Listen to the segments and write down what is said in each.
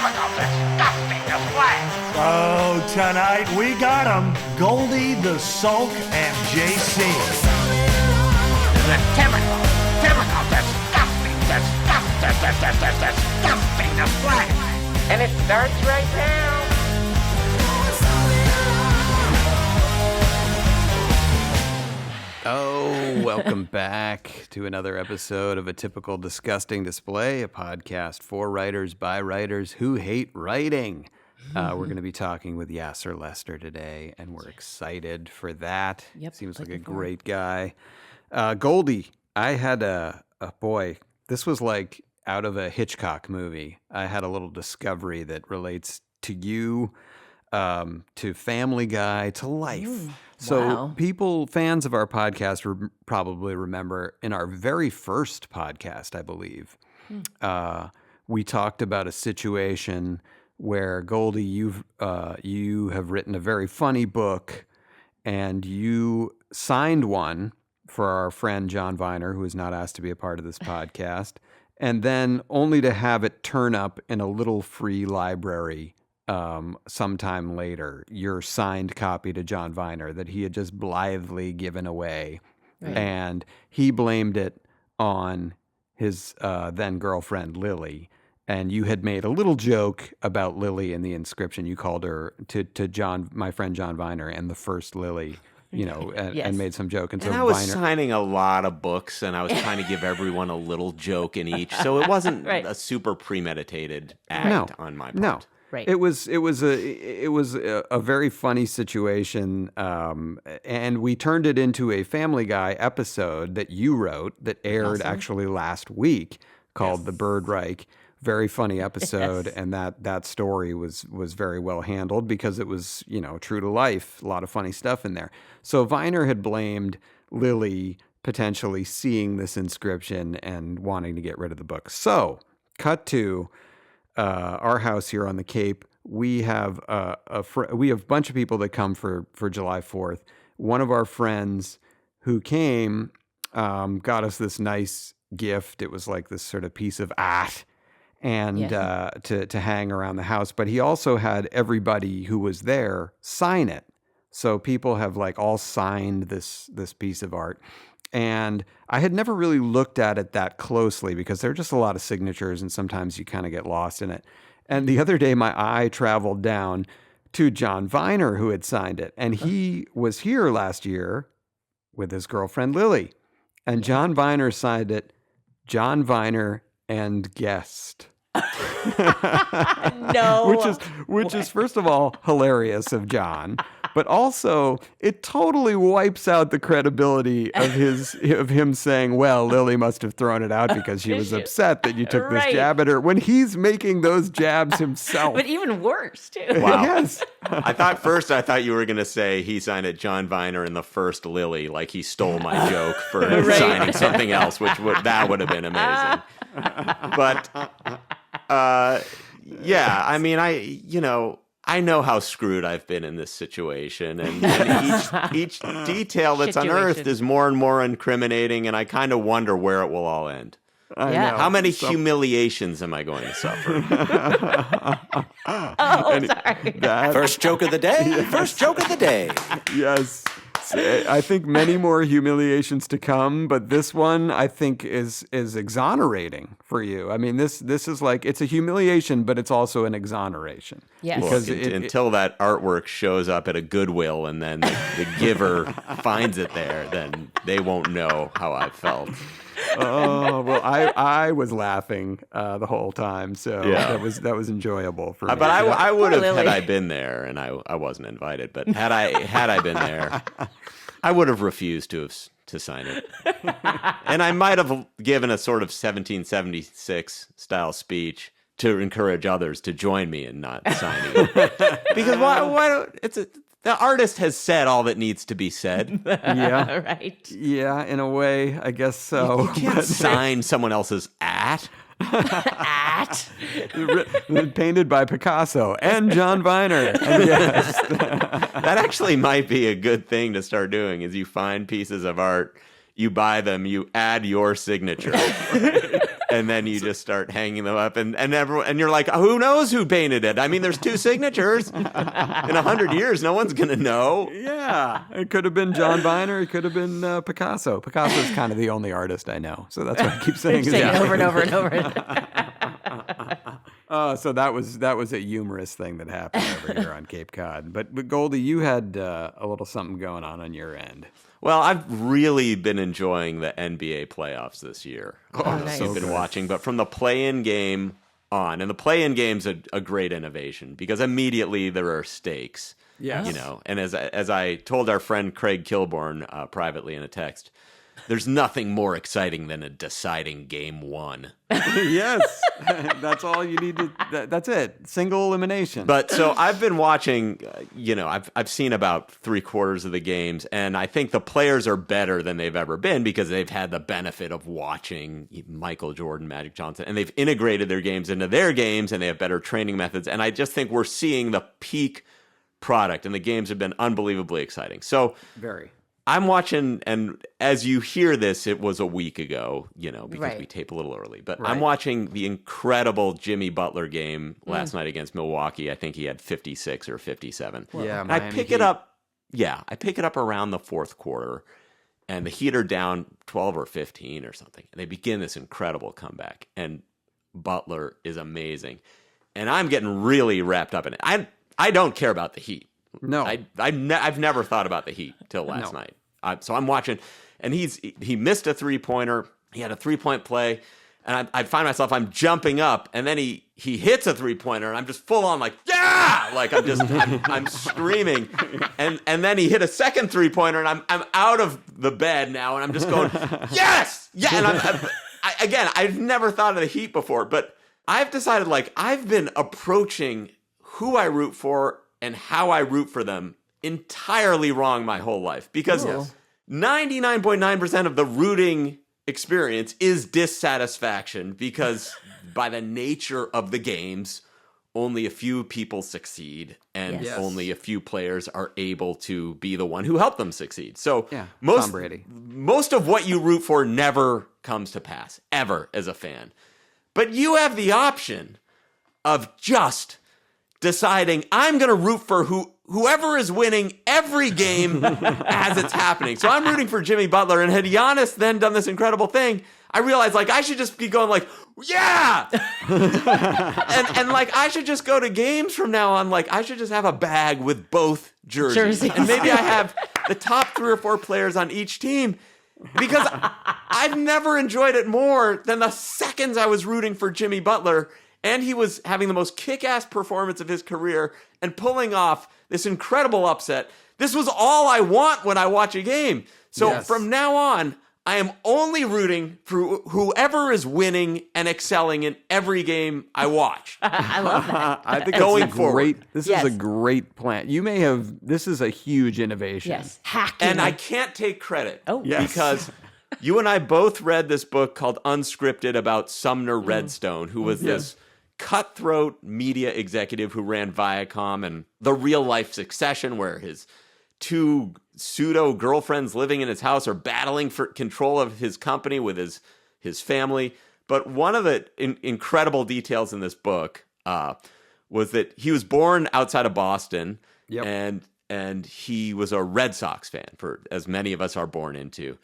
typical disgusting display. Oh, tonight we got 'em. Goldy, the Sulk, and JC. The typical disgusting display. And it starts right now. Oh, welcome back to another episode of A Typical Disgusting Display, a podcast for writers by writers who hate writing. We're going to be talking with Yassir Lester today, and we're excited for that. Yep, Seems like a looking forward. great guy. Goldy, I had boy, this was like out of a Hitchcock movie. I had a little discovery that relates to you, to Family Guy, to life. So wow. fans of our podcast probably remember in our very first podcast, I believe, we talked about a situation where, Goldy, you have written a very funny book, and you signed one for our friend John Viner, who is not asked to be a part of this podcast, and then only to have it turn up in a little free library sometime later, your signed copy to John Viner that he had just blithely given away. Right. And he blamed it on his then girlfriend, Lily. And you had made a little joke about Lily in the inscription. You called her to John, my friend John Viner, and the first Lily, you know, and, Yes. and made some joke. And so And I was Viner, signing a lot of books, and I was trying to give everyone a little joke in each, so it wasn't Right. a super premeditated act on my part. No. Right. It was a very funny situation, and we turned it into a Family Guy episode that you wrote that aired actually last week called The Bird Reich. Very funny episode, Yes. and that story was very well handled because it was, you know, true to life. A lot of funny stuff in there. So Viner had blamed Lily potentially seeing this inscription and wanting to get rid of the book. So cut to our house here on the Cape. We have we have a bunch of people that come for July 4th. One of our friends who came got us this nice gift. It was like this sort of piece of art, and Yes. to hang around the house. But he also had everybody who was there sign it. So people have like all signed this piece of art. And I had never really looked at it that closely because there are just a lot of signatures and sometimes you kind of get lost in it. And the other day, my eye traveled down to John Viner, who had signed it. And he was here last year with his girlfriend, Lily. And John Viner signed it, John Viner and guest. No. which is first of all hilarious of John, but also it totally wipes out the credibility of him saying, well, Lily must have thrown it out because she was upset that you took this Right. jab at her, when he's making those jabs himself. But even worse, too. Wow. Yes. I thought you were going to say he signed it John Viner and the first Lily, like he stole my joke for Right. signing something else, which would have been amazing. But yeah, I mean, I know how screwed I've been in this situation, and each detail that's unearthed Situation. is more and more incriminating, and I kind of wonder where it will all end. I Yeah. know. How many humiliations am I going to suffer? Sorry. First joke of the day. First joke of the day. Yes. I think many more humiliations to come, but this one I think is exonerating for you. I mean, this is like, it's a humiliation, but it's also an exoneration. Yes. Because Look, until that artwork shows up at a Goodwill and then the giver finds it there, then they won't know how I felt. Oh, well, I was laughing the whole time, so Yeah. that was enjoyable for me. But I would have, Poor had Lily. I been there, and I wasn't invited, but had I been there, I would have refused to sign it. And I might have given a sort of 1776 style speech to encourage others to join me in not signing it. Because why don't, the artist has said all that needs to be said. yeah, Right. yeah, in a way, I guess so. You can't sign someone else's at. Painted by Picasso and John Viner. And yes. That actually might be a good thing to start doing, is you find pieces of art, you buy them, you add your signature. And then you just start hanging them up, and everyone, and you're like, who knows who painted it? I mean, there's 2 signatures. In 100 years, no one's gonna know. Yeah, it could have been John Viner. It could have been Picasso. Picasso's kind of the only artist I know, so that's why I keep saying his Saying it name. over and over and over. So that was a humorous thing that happened over here on Cape Cod. But Goldie, you had a little something going on your end. Well, I've really been enjoying the NBA playoffs this year. Nice. I've been watching, but from the play-in game on, and the play-in game's a great innovation because immediately there are stakes. Yes. You know, and as I told our friend Craig Kilborn privately in a text, there's nothing more exciting than a deciding game 1. Yes, that's all you need to. That's it. Single elimination. But so I've been watching. I've seen about 3/4 of the games, and I think the players are better than they've ever been because they've had the benefit of watching Michael Jordan, Magic Johnson, and they've integrated their games into their games, and they have better training methods. And I just think we're seeing the peak product, and the games have been unbelievably exciting. So very. I'm watching, and as you hear this, it was a week ago, because Right. we tape a little early. But Right. I'm watching the incredible Jimmy Butler game last night against Milwaukee. I think he had 56 or 57. Yeah, And I Miami pick Heat. it up. Yeah, I pick it up around the 4th quarter, and the Heat are down 12 or 15 or something. And they begin this incredible comeback, and Butler is amazing. And I'm getting really wrapped up in it. I don't care about the Heat. No. I've never thought about the Heat till last night. So I'm watching, and he missed a 3-pointer. He had a 3-point play, and I find myself, I'm jumping up, and then he hits a 3-pointer, and I'm just full on like, yeah, like I'm screaming, and then he hit a second 3-pointer, and I'm out of the bed now, and I'm just going, yes, yeah, and I've never thought of the Heat before, but I've decided I've been approaching who I root for and how I root for them entirely wrong my whole life because 99.9% of the rooting experience is dissatisfaction because by the nature of the games, only a few people succeed and Yes. only a few players are able to be the one who helped them succeed. So Yeah, most Tom Brady. most of what you root for never comes to pass, ever, as a fan. But you have the option of just deciding, I'm going to root for whoever is winning every game as it's happening. So I'm rooting for Jimmy Butler. And had Giannis then done this incredible thing, I realized, I should just be going yeah! and I should just go to games from now on. I should just have a bag with both jerseys. And maybe I have the top 3 or 4 players on each team. Because I've never enjoyed it more than the seconds I was rooting for Jimmy Butler, and he was having the most kick-ass performance of his career and pulling off this incredible upset. This was all I want when I watch a game. So Yes. from now on, I am only rooting for whoever is winning and excelling in every game I watch. I love that. I think Going it's a forward. great. This Yes. is a great plan. You may have. This is a huge innovation. Yes. Hacking. And I can't take credit Yes. because you and I both read this book called Unscripted about Sumner Redstone, who was this cutthroat media executive who ran Viacom, and The Real Life Succession, where his 2 pseudo girlfriends living in his house are battling for control of his company with his family. But one of the incredible details in this book was that he was born outside of Boston, Yep. and he was a Red Sox fan, for as many of us are born into.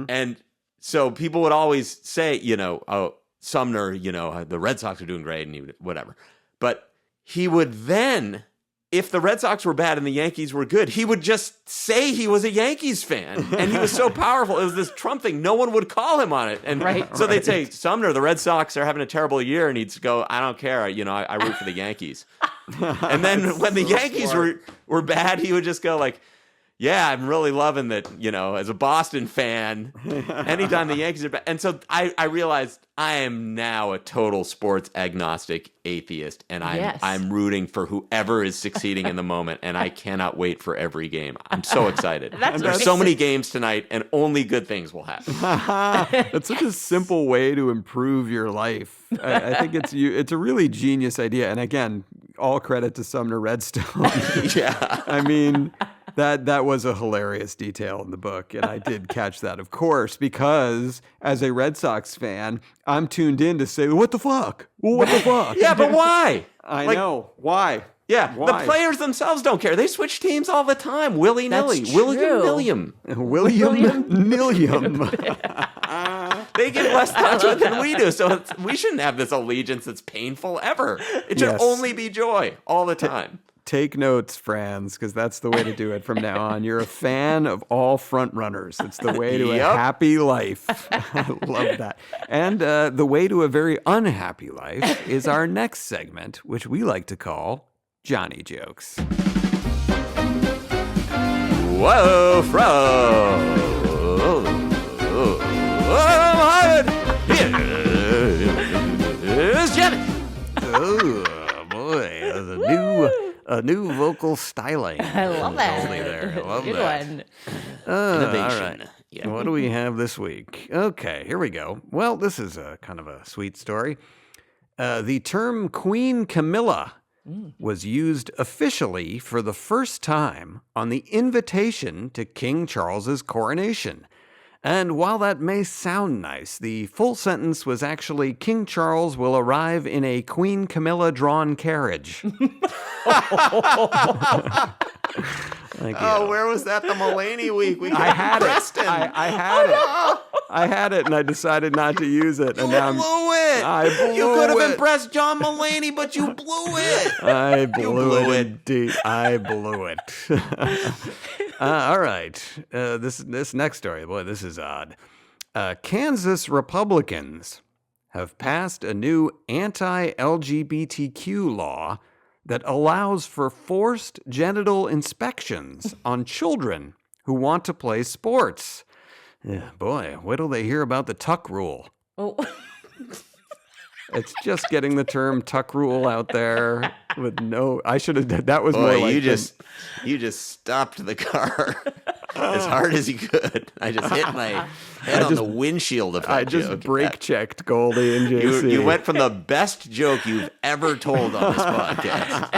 And so people would always say, oh, Sumner, the Red Sox are doing great, and he would, whatever. But he would then, if the Red Sox were bad and the Yankees were good, he would just say he was a Yankees fan. And he was so powerful. It was this Trump thing. No one would call him on it. And so they'd say, Sumner, the Red Sox are having a terrible year. And he'd go, I don't care. I root for the Yankees. And then when the Yankees were bad, he would just go yeah, I'm really loving that, as a Boston fan, anytime the Yankees are bad. And so I realized I am now a total sports agnostic atheist, and I'm rooting for whoever is succeeding in the moment, and I cannot wait for every game. I'm so excited. There's so many games tonight, and only good things will happen. That's such a simple way to improve your life. I think it's a really genius idea. And again, all credit to Sumner Redstone. Yeah. I mean, That was a hilarious detail in the book, and I did catch that, of course, because as a Red Sox fan, I'm tuned in to say, what the fuck? Well, what the fuck? Yeah, but why? I Like, know. Why? Yeah, Why? the players themselves don't care. They switch teams all the time, willy-nilly. That's William true. William. William Nilliam. They get less touch with than we do, so we shouldn't have this allegiance that's painful ever. It should Yes. only be joy all the time. Take notes, Franz, because that's the way to do it from now on. You're a fan of all front runners. It's the way to a Yep. happy life. I love that. And the way to a very unhappy life is our next segment, which we like to call Johnny Jokes. Whoa, fro. Here's Jimmy. Oh, boy. That's a new vocal styling. I love that. Goldie there. I love Good that. one. Innovation. All right. Yeah. What do we have this week? Okay, here we go. Well, this is a kind of a sweet story. The term Queen Camilla was used officially for the first time on the invitation to King Charles's coronation. And while that may sound nice, the full sentence was actually King Charles will arrive in a Queen Camilla drawn carriage. Thank you. Oh, where was that the Mulaney week? We I had Preston. it. I had it. I had it, and I decided not to use it. And now blew it. I blew You could have it. impressed John Mulaney, but you blew it. I blew blew it. it. Indeed. I blew it. All right. This next story. Boy, this is odd. Kansas Republicans have passed a new anti-LGBTQ law that allows for forced genital inspections on children who want to play sports. Yeah, boy, wait till they hear about the tuck rule. Oh, It's just getting the term tuck rule out there with no. I should have. That was more Boy, like you just stopped the car as hard as you could. I just hit my head on the windshield of that I just joke. brake checked Goldie and JC. You went from the best joke you've ever told on this podcast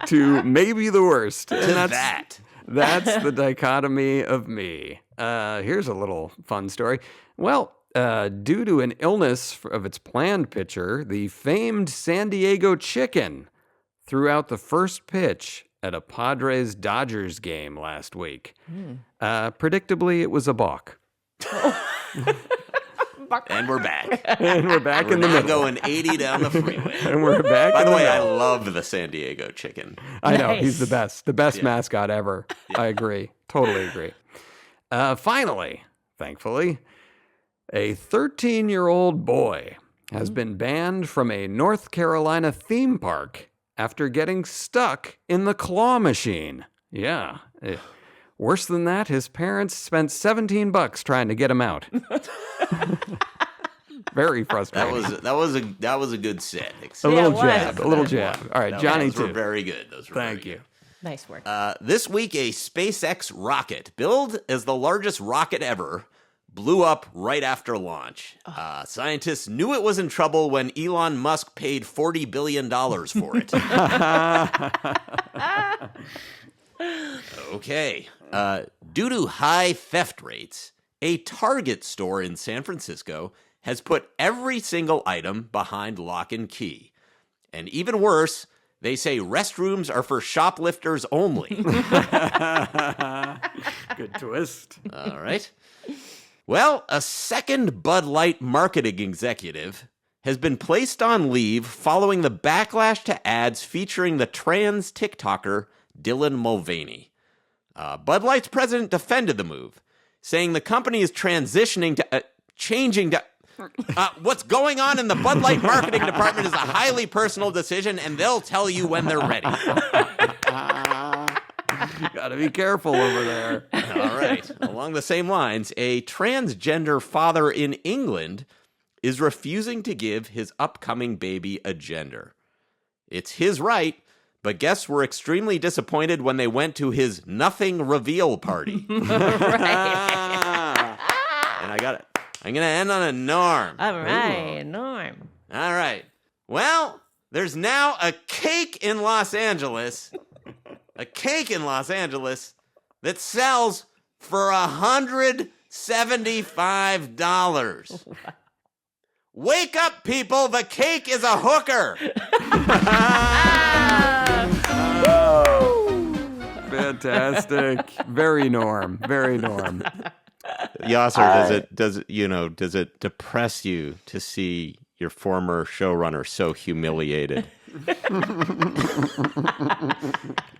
to maybe the worst. And to that. That's the dichotomy of me. Here's a little fun story. Well, due to an illness of its planned pitcher, the famed San Diego Chicken threw out the first pitch at a Padres-Dodgers game last week. Predictably, it was a balk. And we're back. And we're back We're in the now middle. going 80 down the freeway. And we're back By in the way, I middle. love the San Diego Chicken. I know, Nice. he's the best. The best mascot ever. I agree. Totally agree. Finally, thankfully, a 13-year-old boy has been banned from a North Carolina theme park after getting stuck in the claw machine. Yeah. Worse than that, his parents spent $17 trying to get him out. Very frustrating. That was a good set. a little it was. jab. A little jab. All right, Johnny Those were too. very good. Those were Thank very you. nice work. good. This week, a SpaceX rocket, billed as the largest rocket ever, blew up right after launch. Scientists knew it was in trouble when Elon Musk paid $40 billion for it. Okay. Due to high theft rates, a Target store in San Francisco has put every single item behind lock and key. And even worse, they say restrooms are for shoplifters only. Good twist. All right. Well, a second Bud Light marketing executive has been placed on leave following the backlash to ads featuring the trans TikToker Dylan Mulvaney. Bud Light's president defended the move, saying the company is transitioning to changing to. What's going on in the Bud Light marketing department is a highly personal decision, and they'll tell you when they're ready. You gotta be careful over there. All right. Along the same lines, a transgender father in England is refusing to give his upcoming baby a gender. It's his right, but guests were extremely disappointed when they went to his nothing reveal party. And I got it. I'm going to end on a Norm. All right, Norm. All right. Well, there's now a cake in Los Angeles. a cake in Los Angeles that sells for $175. Wake up, people! The cake is a hooker. Fantastic. Very Norm. Very Norm. Yassir, does it depress you to see your former showrunner so humiliated?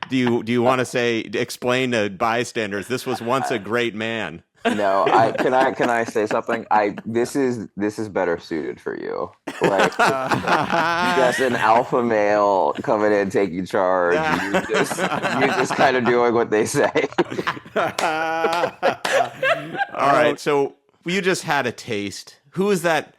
Do you want to explain to bystanders, this was once a great man? No, can I say something? This is better suited for you. Like just an alpha male coming in taking charge. You just kind of doing what they say. All right, so you just had a taste. Who's that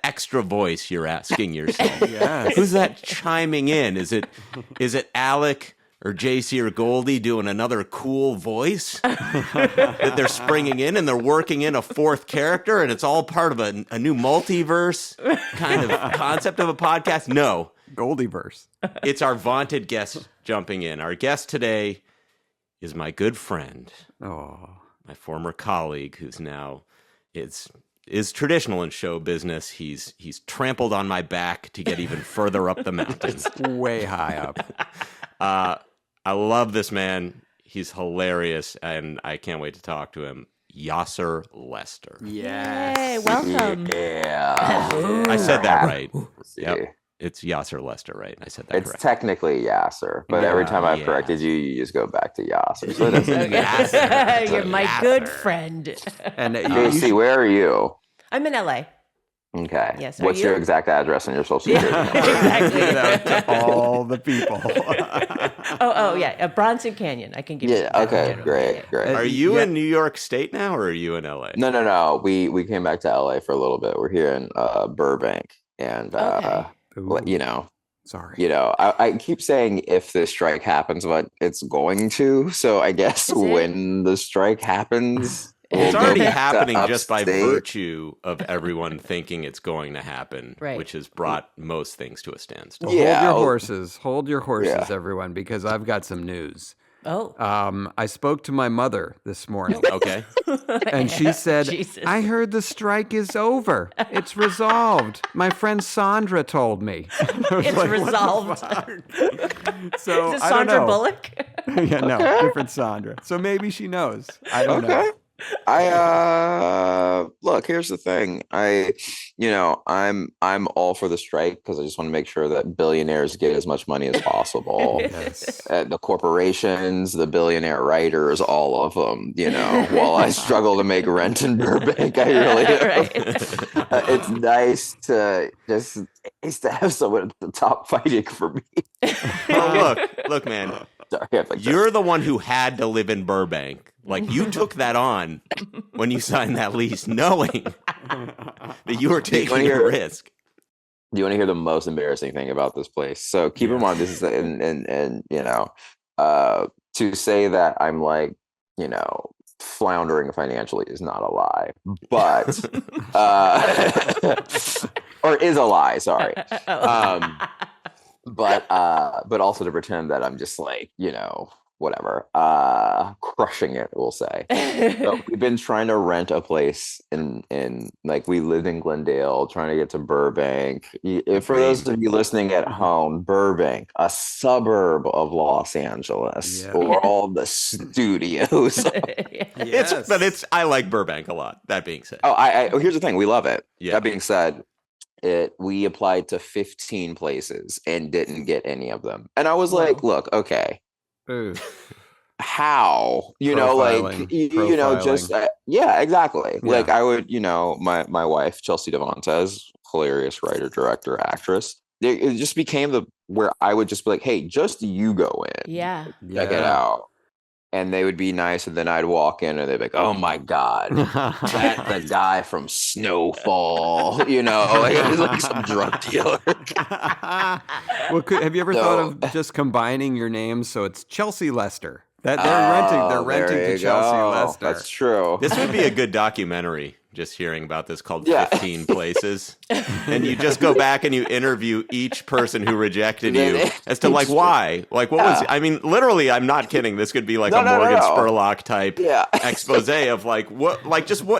extra voice you're asking yourself? Yes. Who's that chiming in? Is it Alec or JC or Goldy doing another cool voice that they're springing in, and they're working in a fourth character, and it's all part of a new multiverse kind of concept of a podcast? No. Goldyverse. It's our vaunted guest jumping in. Our guest today is my good friend, my former colleague, who's now is traditional in show business. He's trampled on my back to get even further up the mountain. Way high up. I love this man. He's hilarious, and I can't wait to talk to him. Yassir Lester. Yes. Yay, welcome. Yeah. I said that right. See. Yep. It's Yassir Lester, right? I said that It's correct. technically Yassir, but every time I've corrected you, you just go back to Yassir. So it doesn't Yassir. You're my good friend. And JC, where are you? I'm in LA. Okay. Yes, are What's you? your exact address on your social security number? Exactly. all the people. Yeah, Bronson Canyon. I can give you. Yeah. that Okay. general. Great. Great. Are you in New York State now, or are you in LA? No. We came back to LA for a little bit. We're here in Burbank, and Okay. Sorry. I keep saying if this strike happens, but it's going to. So I guess Is it? when the strike happens, It's we'll go already back to happening just by upstate. virtue of everyone thinking it's going to happen, Right. which has brought most things to a standstill. Well, Yeah, Hold your horses, Yeah. everyone, because I've got some news. Oh. I spoke to my mother this morning, Okay. and she said, Jesus. I heard the strike is over. It's resolved. My friend Sandra told me. I was It's like, what the resolved. fuck? So Is it I don't Sandra know. Bullock? Yeah, no, different Sandra. So maybe she knows. I don't know. Okay. Look, here's the thing. I'm all for the strike because I just want to make sure that billionaires get as much money as possible. Yes. The corporations, the billionaire writers, all of them, while I struggle to make rent in Burbank, I really Right. it's nice to have someone at the top fighting for me. Well, look, man. Sorry, I have like You're the one who had to live in Burbank. Like, you took that on when you signed that lease, knowing that you were taking a risk. Do you want to hear the most embarrassing thing about this place? So keep in mind, this is and to say that I'm floundering financially is not a lie, but or is a lie. Sorry. But also to pretend that I'm just whatever, crushing it, we'll say. So we've been trying to rent a place in we lived in Glendale, trying to get to Burbank. For those of you listening at home, Burbank, a suburb of Los Angeles, or all the studios. I like Burbank a lot. That being said. Here's the thing, we love it. Yeah. That being said, we applied to 15 places and didn't get any of them. And I was like, look, okay. Ooh. How Profiling. yeah, exactly. Yeah. Like I would, my wife Chelsea Devantez, hilarious writer, director, actress. It just became where I would just be like, hey, just you go in, Yeah. check it out, and they would be nice, and then I'd walk in and they'd be like, oh my god, that the guy from Snowfall, it was like some drug dealer. Well, have you ever thought of just combining your names so it's Chelsea Lester? That they're renting there to you Chelsea go. Lester. That's true. This would be a good documentary. just hearing about this called Yeah. 15 Places. And you just go back and you interview each person who rejected you as to like why. Like what was I mean, literally, I'm not kidding. This could be like a Morgan Spurlock type expose of like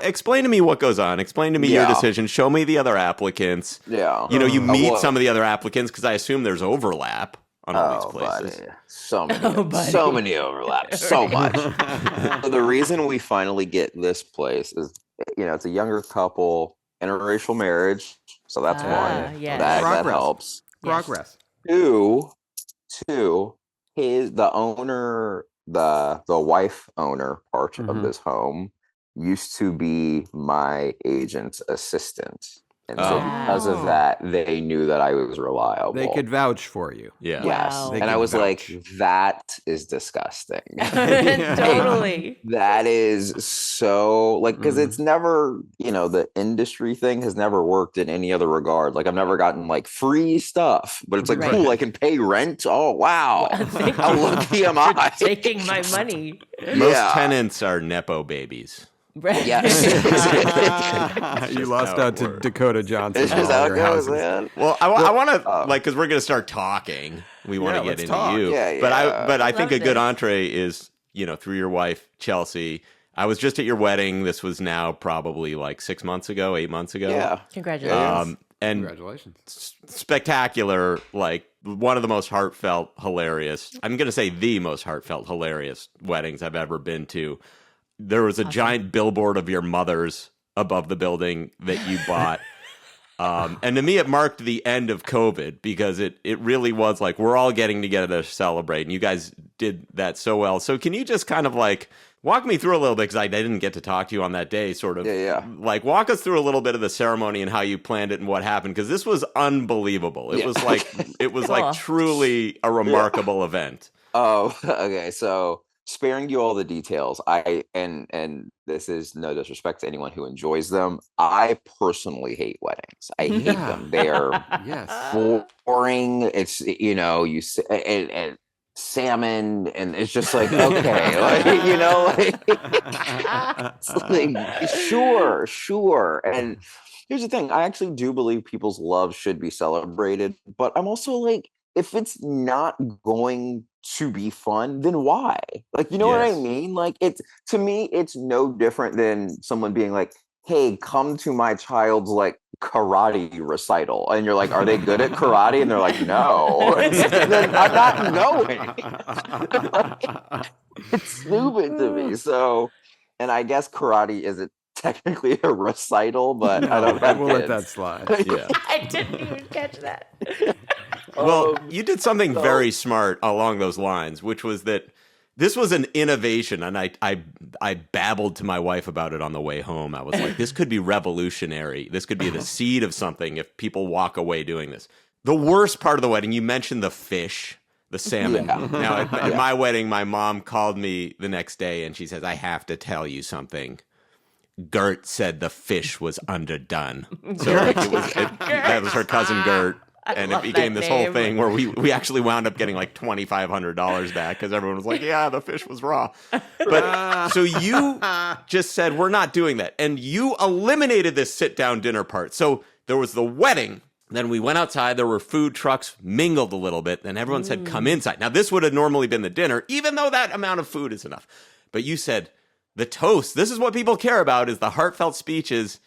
explain to me what goes on. Explain to me your decision. Show me the other applicants. Yeah. You know, you meet some of the other applicants because I assume there's overlap on all these places. Buddy. So many overlaps. So much. So the reason we finally get this place is, it's a younger couple, interracial marriage. So that's one. Yes. That helps. Progress. Two, the owner, the wife owner part of this home used to be my agent's assistant. And so because of that, they knew that I was reliable. They could vouch for you. Yeah. Yes. Wow. And I was like, that is disgusting. Totally. That is so because it's never, the industry thing has never worked in any other regard. Like I've never gotten like free stuff, but it's like, cool, I can pay rent. Oh, wow. How lucky am I? Taking my money. Most tenants are Nepo babies. Right. Yes. You lost out to Dakota Johnson. It's just all how your it goes, houses. man. Well, I want to because we're going to start talking. We want to get let's into talk. you. Yeah, But I think a good this. entree is through your wife Chelsea. I was just at your wedding. This was now probably like 8 months ago. Yeah. Congratulations. And Congratulations. spectacular, like one of the most heartfelt, hilarious. I'm going to say the most heartfelt, hilarious weddings I've ever been to. There was a giant billboard of your mother's above the building that you bought. And to me, it marked the end of COVID because it really was like, we're all getting together to celebrate. And you guys did that so well. So can you just kind of like walk me through a little bit, because I didn't get to talk to you on that day, sort of. Like walk us through a little bit of the ceremony and how you planned it and what happened, because this was unbelievable. It was like like truly a remarkable event. Oh, okay. So sparing you all the details, and this is no disrespect to anyone who enjoys them. I personally hate weddings. I hate them. They are boring. It's you say and salmon, and it's just like okay, sure. And here's the thing: I actually do believe people's love should be celebrated, but I'm also like, if it's not going to be fun, then why? Like, you know what I mean? Like, to me, it's no different than someone being like, hey, come to my child's like karate recital. And you're like, are they good at karate? And they're like, no. Then I'm not going. It's stupid to me. So, and I guess karate isn't technically a recital, but I don't know. We'll let that slide. Yeah. I didn't even catch that. Well, you did something very smart along those lines, which was that this was an innovation, and I babbled to my wife about it on the way home. I was like, this could be revolutionary. This could be the seed of something if people walk away doing this. The worst part of the wedding, you mentioned the fish, the salmon. Yeah. Now, at my wedding, my mom called me the next day, and she says, I have to tell you something. Gert said the fish was underdone. So that was her cousin Gert. And it became this whole thing where we actually wound up getting like $2,500 back because everyone was like, yeah, the fish was raw. But so you just said, we're not doing that. And you eliminated this sit-down dinner part. So there was the wedding. Then we went outside. There were food trucks, mingled a little bit. Then everyone said, come inside. Now, this would have normally been the dinner, even though that amount of food is enough. But you said, the toast, this is what people care about, is the heartfelt speeches.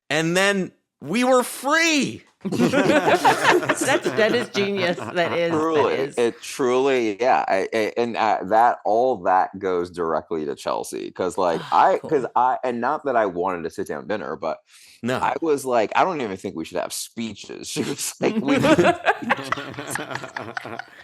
And then we were free. That is genius. That is. It truly, that all that goes directly to Chelsea because, like, and not that I wanted to sit down dinner, but I was like, I don't even think we should have speeches. She was like,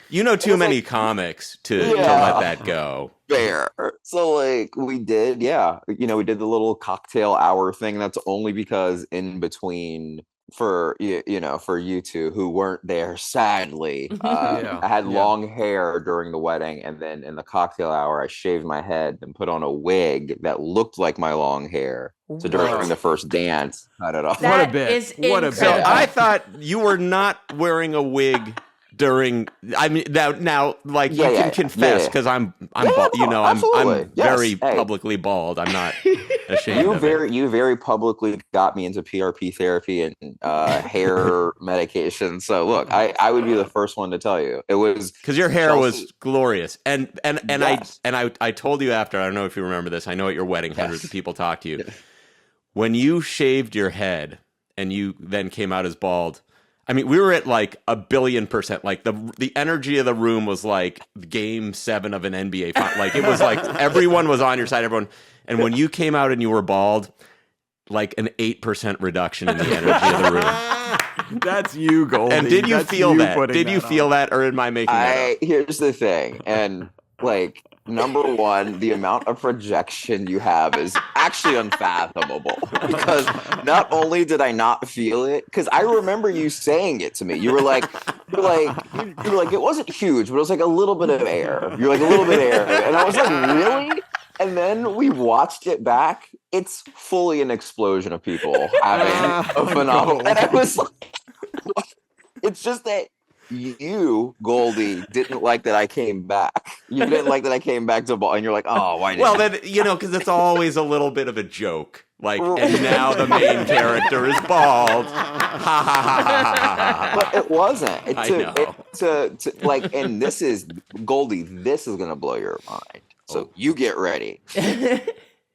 you know too many comics to let that go. Fair. So like we did, we did the little cocktail hour thing. That's only because in between. For you two who weren't there, sadly, I had long hair during the wedding, and then in the cocktail hour, I shaved my head and put on a wig that looked like my long hair. So during the first dance, cut it off. That what a bit! Is what a incredible. bit! So I thought you were not wearing a wig during. I mean, now, like Yeah, you yeah, can yeah. confess Yeah. because I'm Yeah, you no, know, absolutely. I'm Yes. very Hey. publicly bald. I'm not ashamed of it. You very publicly got me into PRP therapy and hair medication. So look, I would be the first one to tell you it was Because your hair Chelsea. was glorious, and Yes. I told you after. I don't know if you remember this. I know at your wedding, hundreds of Yes. people talked to you. When you shaved your head and you then came out as bald. I mean, we were at like 1,000,000,000%. Like the energy of the room was like Game 7 of an NBA final. Like it was like everyone was on your side. Everyone. And when you came out and you were bald, like an 8% reduction in the energy of the room. That's you, Goldy. And did you That's feel that? putting Did you that feel on. that, or am I making that up? Here's the thing, and like number one, the amount of projection you have is actually unfathomable. Because not only did I not feel it, because I remember you saying it to me. You were like, it wasn't huge, but it was like a little bit of air. You're like a little bit of air, and I was like, really? And then we watched it back. It's fully an explosion of people having a phenomenal. And I was like, it's just that you, Goldy, didn't like that I came back. You didn't like that I came back to ball, and you're like, oh, why didn't Well, then, because it's always a little bit of a joke. Like, and now the main character is bald. Ha ha ha ha ha. But it wasn't. I know. And this is, Goldy, this is going to blow your mind. So you get ready.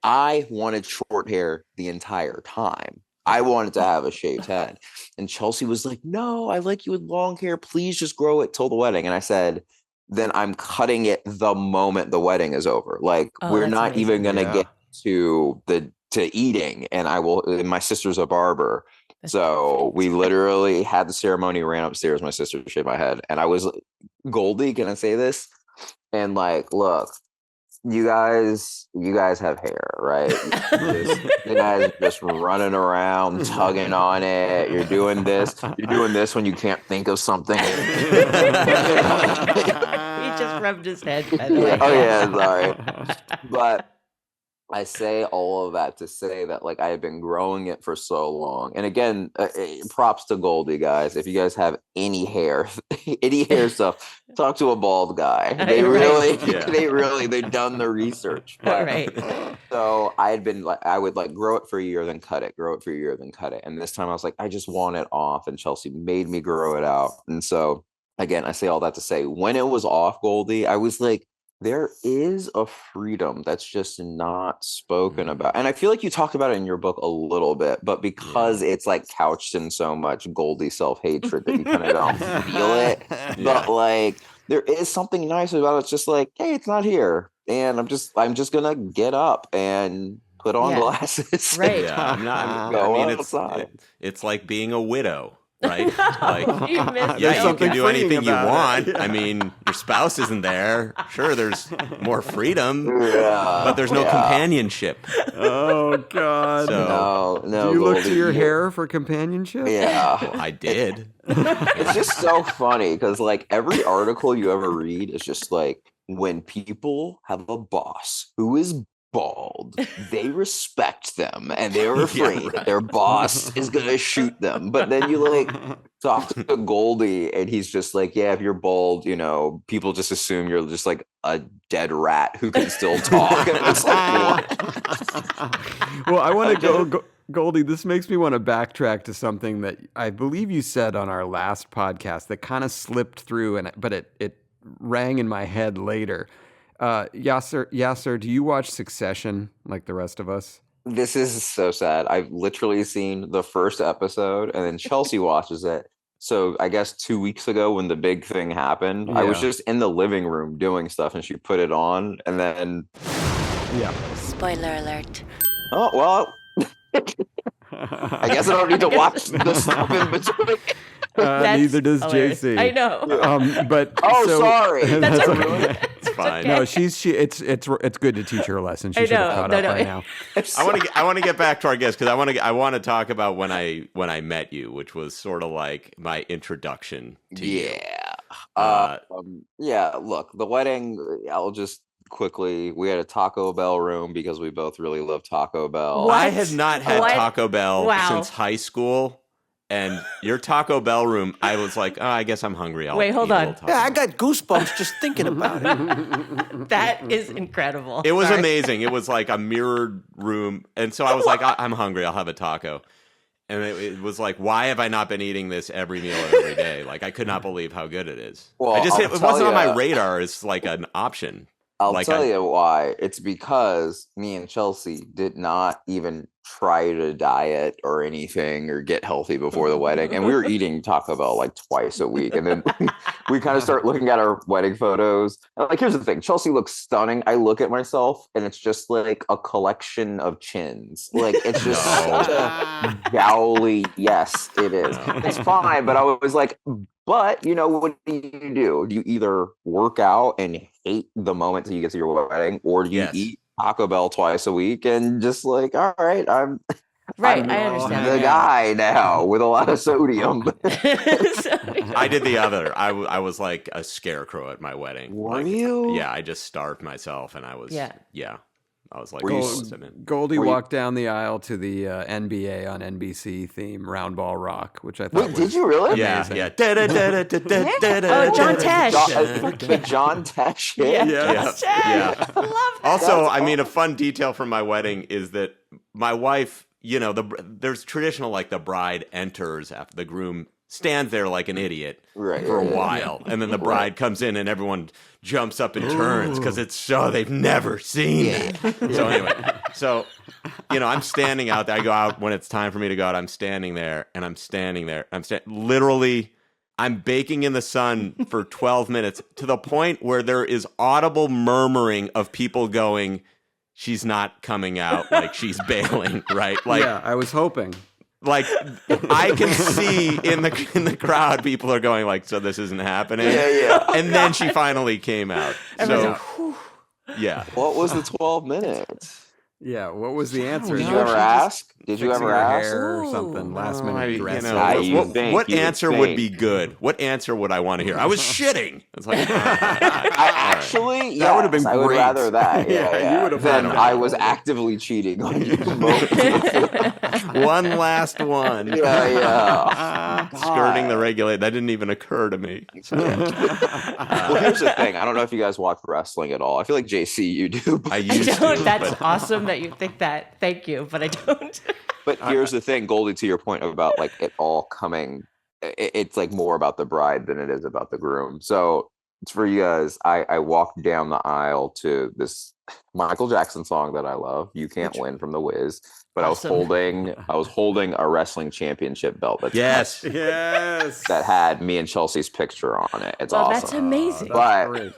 I wanted short hair the entire time. I wanted to have a shaved head. And Chelsea was like, no, I like you with long hair. Please just grow it till the wedding. And I said, then I'm cutting it the moment the wedding is over. Like, we're that's not amazing. even going to get to eating. And and my sister's a barber. So we literally had the ceremony, ran upstairs. My sister shaved my head. And I was like, Goldy, can I say this? And like, look, you guys have hair, right? You guys are just running around, tugging on it. You're doing this when you can't think of something. He just rubbed his head, by the way. Oh yeah, sorry. But I say all of that to say that like I have been growing it for so long. And again, props to Goldy, guys. If you guys have any hair stuff, talk to a bald guy. They they've done the research. But, Right. So I had been like, I would like grow it for a year, then cut it, grow it for a year, then cut it. And this time I was like, I just want it off. And Chelsea made me grow it out. And so again, I say all that to say when it was off, Goldy, I was like, there is a freedom that's just not spoken about. And I feel like you talked about it in your book a little bit, but because it's like couched in so much Goldy self-hatred that you kind of don't feel it. But like there is something nice about it. It's just like, hey, it's not here. And I'm just gonna get up and put on glasses. Right. Yeah, it's like being a widow. Right? Like, You missed yeah, it. you can do freeing anything you about want. it. I mean, your spouse isn't there. Sure, there's more freedom, Yeah. but there's no companionship. Oh God. So, No. Do you look Goldy, to your hair for companionship? Yeah. well, I did. It's just so funny because like every article you ever read is just like when people have a boss who is bald, they respect them and they're afraid that their boss is gonna shoot them. But then you like talk to Goldy and he's just like, yeah, if you're bald, people just assume you're just like a dead rat who can still talk. And it's like, what? Well, I want to go, Goldy, this makes me want to backtrack to something that I believe you said on our last podcast that kind of slipped through, but it rang in my head later. Yassir, do you watch Succession like the rest of us? This is so sad. I've literally seen the first episode and then Chelsea watches it. So I guess 2 weeks ago when the big thing happened, I was just in the living room doing stuff and she put it on and then... Yeah. Spoiler alert. Oh, well... I guess I don't need to watch the stuff in between. Neither does hilarious. JC. I know. But sorry. That's okay. It's fine. No, it's good to teach her a lesson. She should have caught up by now. I want to get back to our guest because I want to talk about when I met you, which was sort of like my introduction to you. Yeah. Look, the wedding. I'll just quickly. We had a Taco Bell room because we both really love Taco Bell. What? I had not had What? Taco Bell Wow. since high school. And your Taco Bell room, I was like, oh, I guess I'm hungry. I'll Wait, hold eat a on. little Taco Yeah, I Bell. got goosebumps just thinking about it. That is incredible. It was Sorry. amazing. It was like a mirrored room. And so I was like, I'm hungry. I'll have a taco. And it was like, why have I not been eating this every meal of every day? Like, I could not believe how good it is. Well, it I'll wasn't tell on my ya. radar as like an option. I'll Like tell you why. It's because me and Chelsea did not even try to diet or anything or get healthy before the wedding. And we were eating Taco Bell like twice a week. And then we kind of start looking at our wedding photos. And like, here's the thing. Chelsea looks stunning. I look at myself and it's just like a collection of chins. Like, it's just such a jowly. Yes, it is. It's fine. But I was like, but, you know, what do you do? Do you either work out and hate the moment till you get to your wedding, or do you eat Taco Bell twice a week and just like, all right, I'm Right, I'm I understand. the guy now with a lot of sodium. I did the other. I was like a scarecrow at my wedding. Were Like, you? Yeah, I just starved myself, and I was I was like, Were you Goldie Were you- walked down the aisle to the NBA on NBC theme Round Ball Rock, which I thought Wait, was did you really? yeah, amazing. yeah. Da-da-da-da-da-da-da-da. Oh, John Tesh. The John Tesh hit? Yeah. I love that. Also, That's I mean, a fun detail from my wedding is that my wife, you know, there's traditional, like, the bride enters after the groom stands there like an idiot Right, for a right, while, and then the bride comes in and everyone jumps up and turns because it's so they've never seen it. So anyway, you know, I'm standing out there. I go out when it's time for me to go out. I'm standing there and I'm standing there. Literally, I'm baking in the sun for 12 minutes to the point where there is audible murmuring of people going, she's not coming out, like she's bailing, right? Like, Yeah, I was hoping. like I can see in the crowd, people are going like, so this isn't happening. Yeah. And then she finally came out. So, yeah. What was the 12 minutes? Yeah, what was the answer? Did you ever ask? Did you Fixing ever her ask? hair or something? Last minute You dress. know, Ah, you what think, what you answer would think. be good? What answer would I want to hear? I was shitting. It's like, I actually, That would have been I would great. rather that. Yeah, Yeah, you would have Then had I that. was actively cheating on you. one last one. Yeah. Skirting the regulate. That didn't even occur to me. So, Well, here's the thing. I don't know if you guys watch wrestling at all. I feel like JC, you do. I I used don't. to. That's but- awesome that you think that. Thank you, but I don't. But here's the thing, Goldie, to your point about like it all coming, it's like more about the bride than it is about the groom. So it's for you guys. I walked down the aisle to this Michael Jackson song that I love, "You Can't Win" from The Wiz. But Awesome. I was holding a wrestling championship belt Yes. Yes. that had me and Chelsea's picture on it. It's Well, awesome. that's amazing. But Great.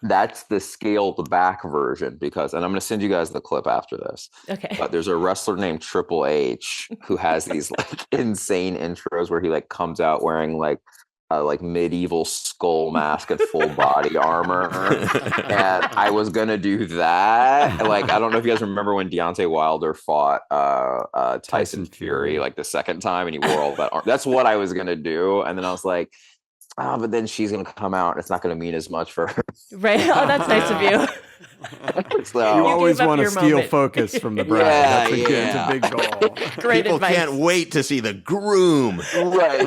that's the scaled back version because, and I'm going to send you guys the clip after this. Okay. But there's a wrestler named Triple H who has these like insane intros where he like comes out wearing like a like medieval skull mask and full body armor. And I was gonna do that. Like, I don't know if you guys remember when Deontay Wilder fought Tyson Fury like the second time and he wore all that armor. That's what I was gonna do. And then I was like, but then she's gonna come out and it's not gonna mean as much for her. Right. Oh, that's nice of you. So, You always gave up want to your steal moment. focus from the bride. Yeah, It's a big goal. Great People advice. can't wait to see the groom. right.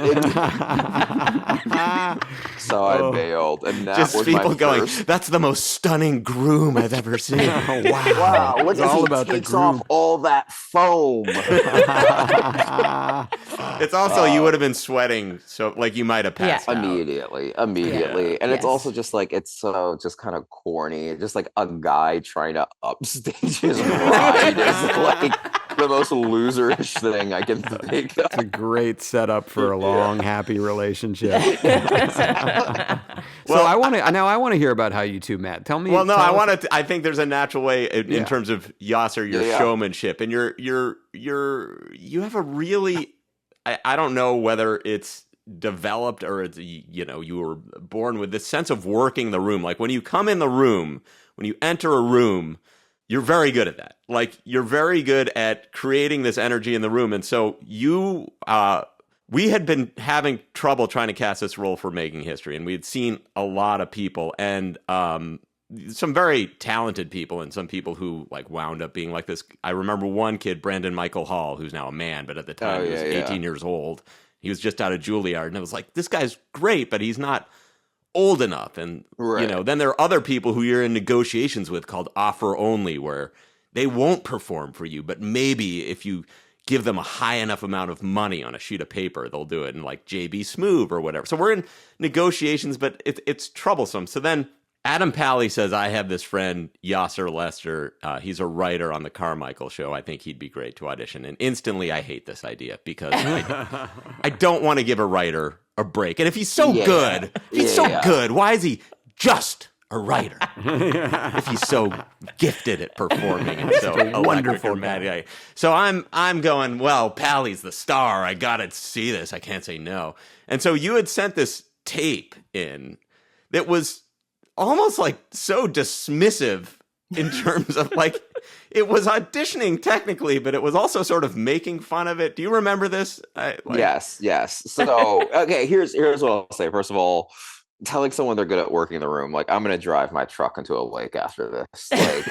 So I bailed, and that Just was people my going, first. that's the most stunning groom I've ever seen. Wow. Wow, look It's as all he about the takes groom. off all that foam. It's also, you would have been sweating, so like you might have passed out. Immediately. And Yes. it's also just like, it's so just kind of corny. Just like a guy trying to upstage his bride is like the most loserish thing I can think of. It's a great setup for a long, happy relationship. So I want to hear about how you two met. Tell me. Well, no, tell I us- want to. I think there's a natural way in Yeah. terms of Yassir, your Yeah. showmanship, and you have a really. I don't know whether it's developed or it's, you know, you were born with this sense of working the room. Like when you come in the room, when you enter a room, you're very good at that. Like you're very good at creating this energy in the room. And so we had been having trouble trying to cast this role for Making History, and we had seen a lot of people and some very talented people and some people who like wound up being like this. I remember one kid, Brandon Michael Hall, who's now a man, but at the time he was 18 years old. He was just out of Juilliard, and I was like, this guy's great, but he's not old enough. And then there are other people who you're in negotiations with called offer only, where they won't perform for you, but maybe if you give them a high enough amount of money on a sheet of paper, they'll do it. And like JB Smoove or whatever. So we're in negotiations, but it's troublesome. So then Adam Pally says, I have this friend, Yassir Lester. He's a writer on the Carmichael Show. I think he'd be great to audition. And instantly I hate this idea because I don't want to give a writer a break. And if he's so good, why is he just a writer? If he's so gifted at performing and so wonderful, mad. So I'm going, well, Pally's the star. I got to see this. I can't say no. And so you had sent this tape in that was almost like so dismissive in terms of like, it was auditioning technically, but it was also sort of making fun of it. Do you remember this? Yes. So, okay, here's what I'll say. First of all, telling someone they're good at working the room, like, I'm going to drive my truck into a lake after this. Like,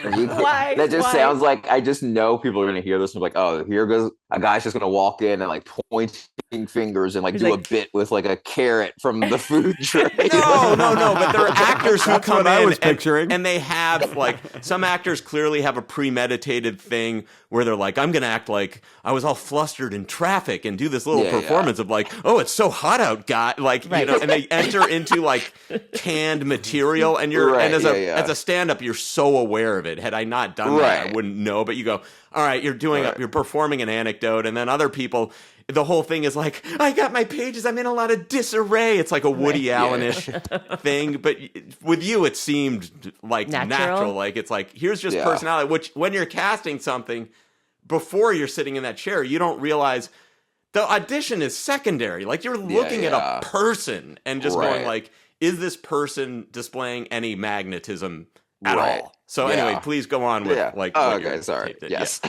Why? That just sounds like, I just know people are going to hear this and be like, oh, here goes a guy's just going to walk in and like pointing fingers and like do a bit with like a carrot from the food tray. No, but there are actors who come in I was picturing. And they have like, some actors clearly have a premeditated thing where they're like, I'm going to act like I was all flustered in traffic and do this little performance of like, oh, it's so hot out, guy. Like, you know, and they enter into like canned material, and you're, and as a stand-up, you're so aware of it. Had I not done that, I wouldn't know. But you go, all right, you're performing an anecdote, and then other people, the whole thing is like, I got my pages, I'm in a lot of disarray. It's like a Woody Allen-ish thing. But with you, it seemed like natural. Like, it's like, here's just personality, which when you're casting something, before you're sitting in that chair, you don't realize the audition is secondary. Like, you're looking at a person and just going like, is this person displaying any magnetism at all? So anyway, please go on with like. Oh, okay, sorry. Yes.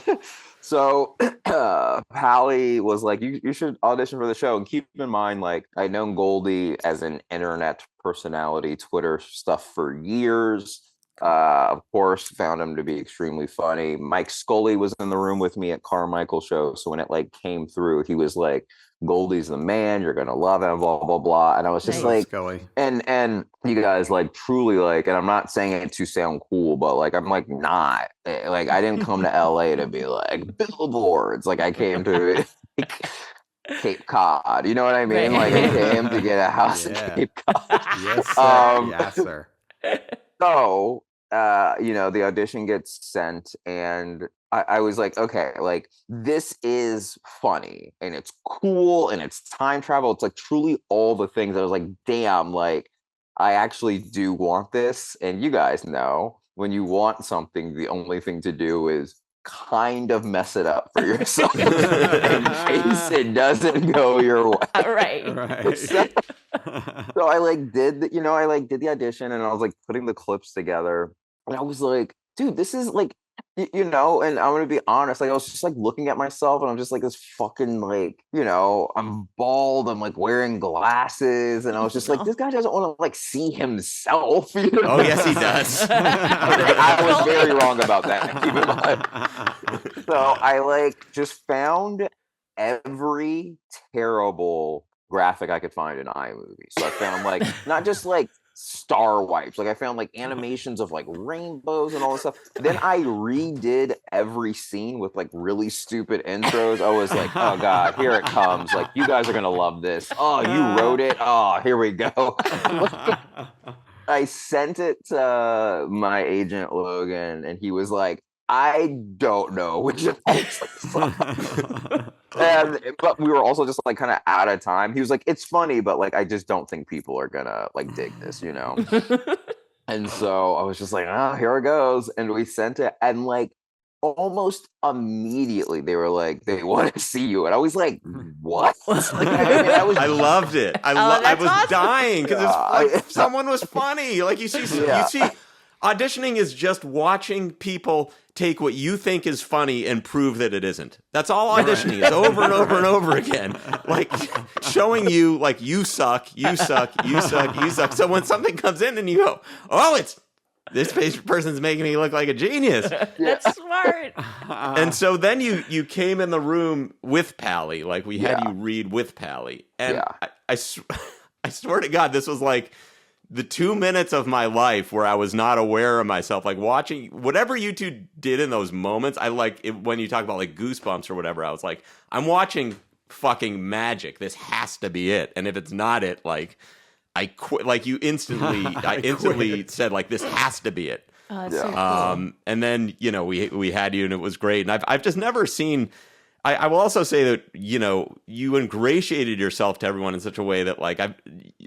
So Pally was like, you should audition for the show. And keep in mind, like, I'd known Goldy as an internet personality, Twitter stuff for years. Of course, found him to be extremely funny. Mike Scully was in the room with me at Carmichael Show. So when it like came through, he was like, Goldy's the man, you're gonna love him, blah blah blah. And I was just like, Scully. And you guys like truly like, and I'm not saying it to sound cool, but like I'm like not like, I didn't come to LA to be like billboards. Like, I came to Cape Cod, you know what I mean? Like, I came to get a house in Cape Cod. Yes, sir. Yes, sir. So the audition gets sent, and I was like, okay, like, this is funny and it's cool and it's time travel. It's like truly all the things. I was like, damn, like, I actually do want this. And you guys know, when you want something, the only thing to do is kind of mess it up for yourself in case it doesn't go your way. Right. So I like did the audition, and I was like putting the clips together, and I was like, dude, this is like, and I'm gonna be honest, like, I was just like looking at myself, and I'm just like this fucking like, I'm bald, I'm like wearing glasses, and I was just like, this guy doesn't want to like see himself. Oh yes, he does. I was very wrong about that. Keep in mind. So I like just found every terrible graphic I could find in iMovie. So I found like not just like star wipes, like I found like animations of like rainbows and all this stuff. Then I redid every scene with like really stupid intros. I was like, oh god, here it comes, like, you guys are gonna love this. Oh, you wrote it. Oh, here we go. I sent it to my agent Logan, and he was like, I don't know which of these. But we were also just like kind of out of time. He was like, it's funny, but like, I just don't think people are gonna like dig this, And so I was just like, oh, here it goes. And we sent it, and like almost immediately they were like, they want to see you. And I was like, what? Like, I loved it. I was awesome. Dying because it's like someone was funny. Like, you see, auditioning is just watching people take what you think is funny and prove that it isn't. That's all auditioning is, over and over and over again. Like, showing you, like, you suck, you suck, you suck, you suck. So when something comes in and you go, oh, this person's making me look like a genius. That's smart. And so then you came in the room with Pally, like we had you read with Pally, and I swear to God, this was like the 2 minutes of my life where I was not aware of myself, like watching whatever you two did in those moments. I like it, when you talk about like goosebumps or whatever, I was like, I'm watching fucking magic. This has to be it. And if it's not it, like I quit. Like you instantly, I instantly said like, this has to be it. Oh, that's so cool. And then, you know, we had you and it was great. And I've just never seen, I will also say that, you know, you ingratiated yourself to everyone in such a way that like,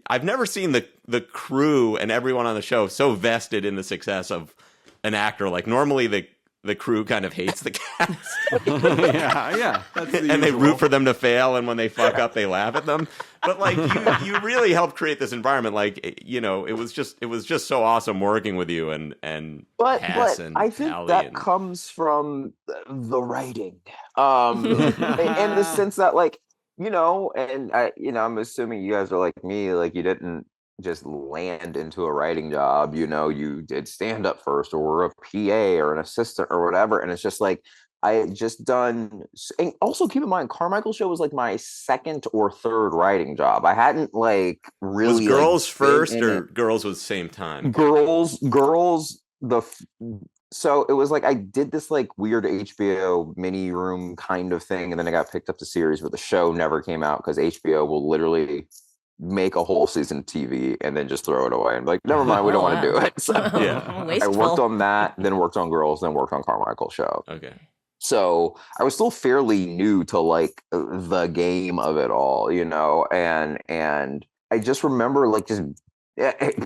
I've never seen the crew and everyone on the show so vested in the success of an actor. Like normally the crew kind of hates the cast. yeah. That's the and they usual. root for them to fail. And when they fuck up, they laugh at them. But like you really helped create this environment. Like, you know, it was just so awesome working with you and But Cass and I think Pally that comes from the writing, in the sense that, like, you know, and I'm assuming you guys are like me, like you didn't just land into a writing job. You know, you did stand up first, or were a PA or an assistant or whatever, and it's just like I had just done. And also keep in mind, Carmichael's Show was like my second or third writing job. I hadn't like really was Girls like, first been in or Girls was same time? Girls. So it was like I did this like weird HBO mini room kind of thing, and then I got picked up to series, but the show never came out because HBO will literally make a whole season of TV and then just throw it away and be like, never mind, we don't want to do it. So Yeah. I worked on that, then worked on Girls, then worked on Carmichael's Show. Okay. So I was still fairly new to like the game of it all, you know, and I just remember like just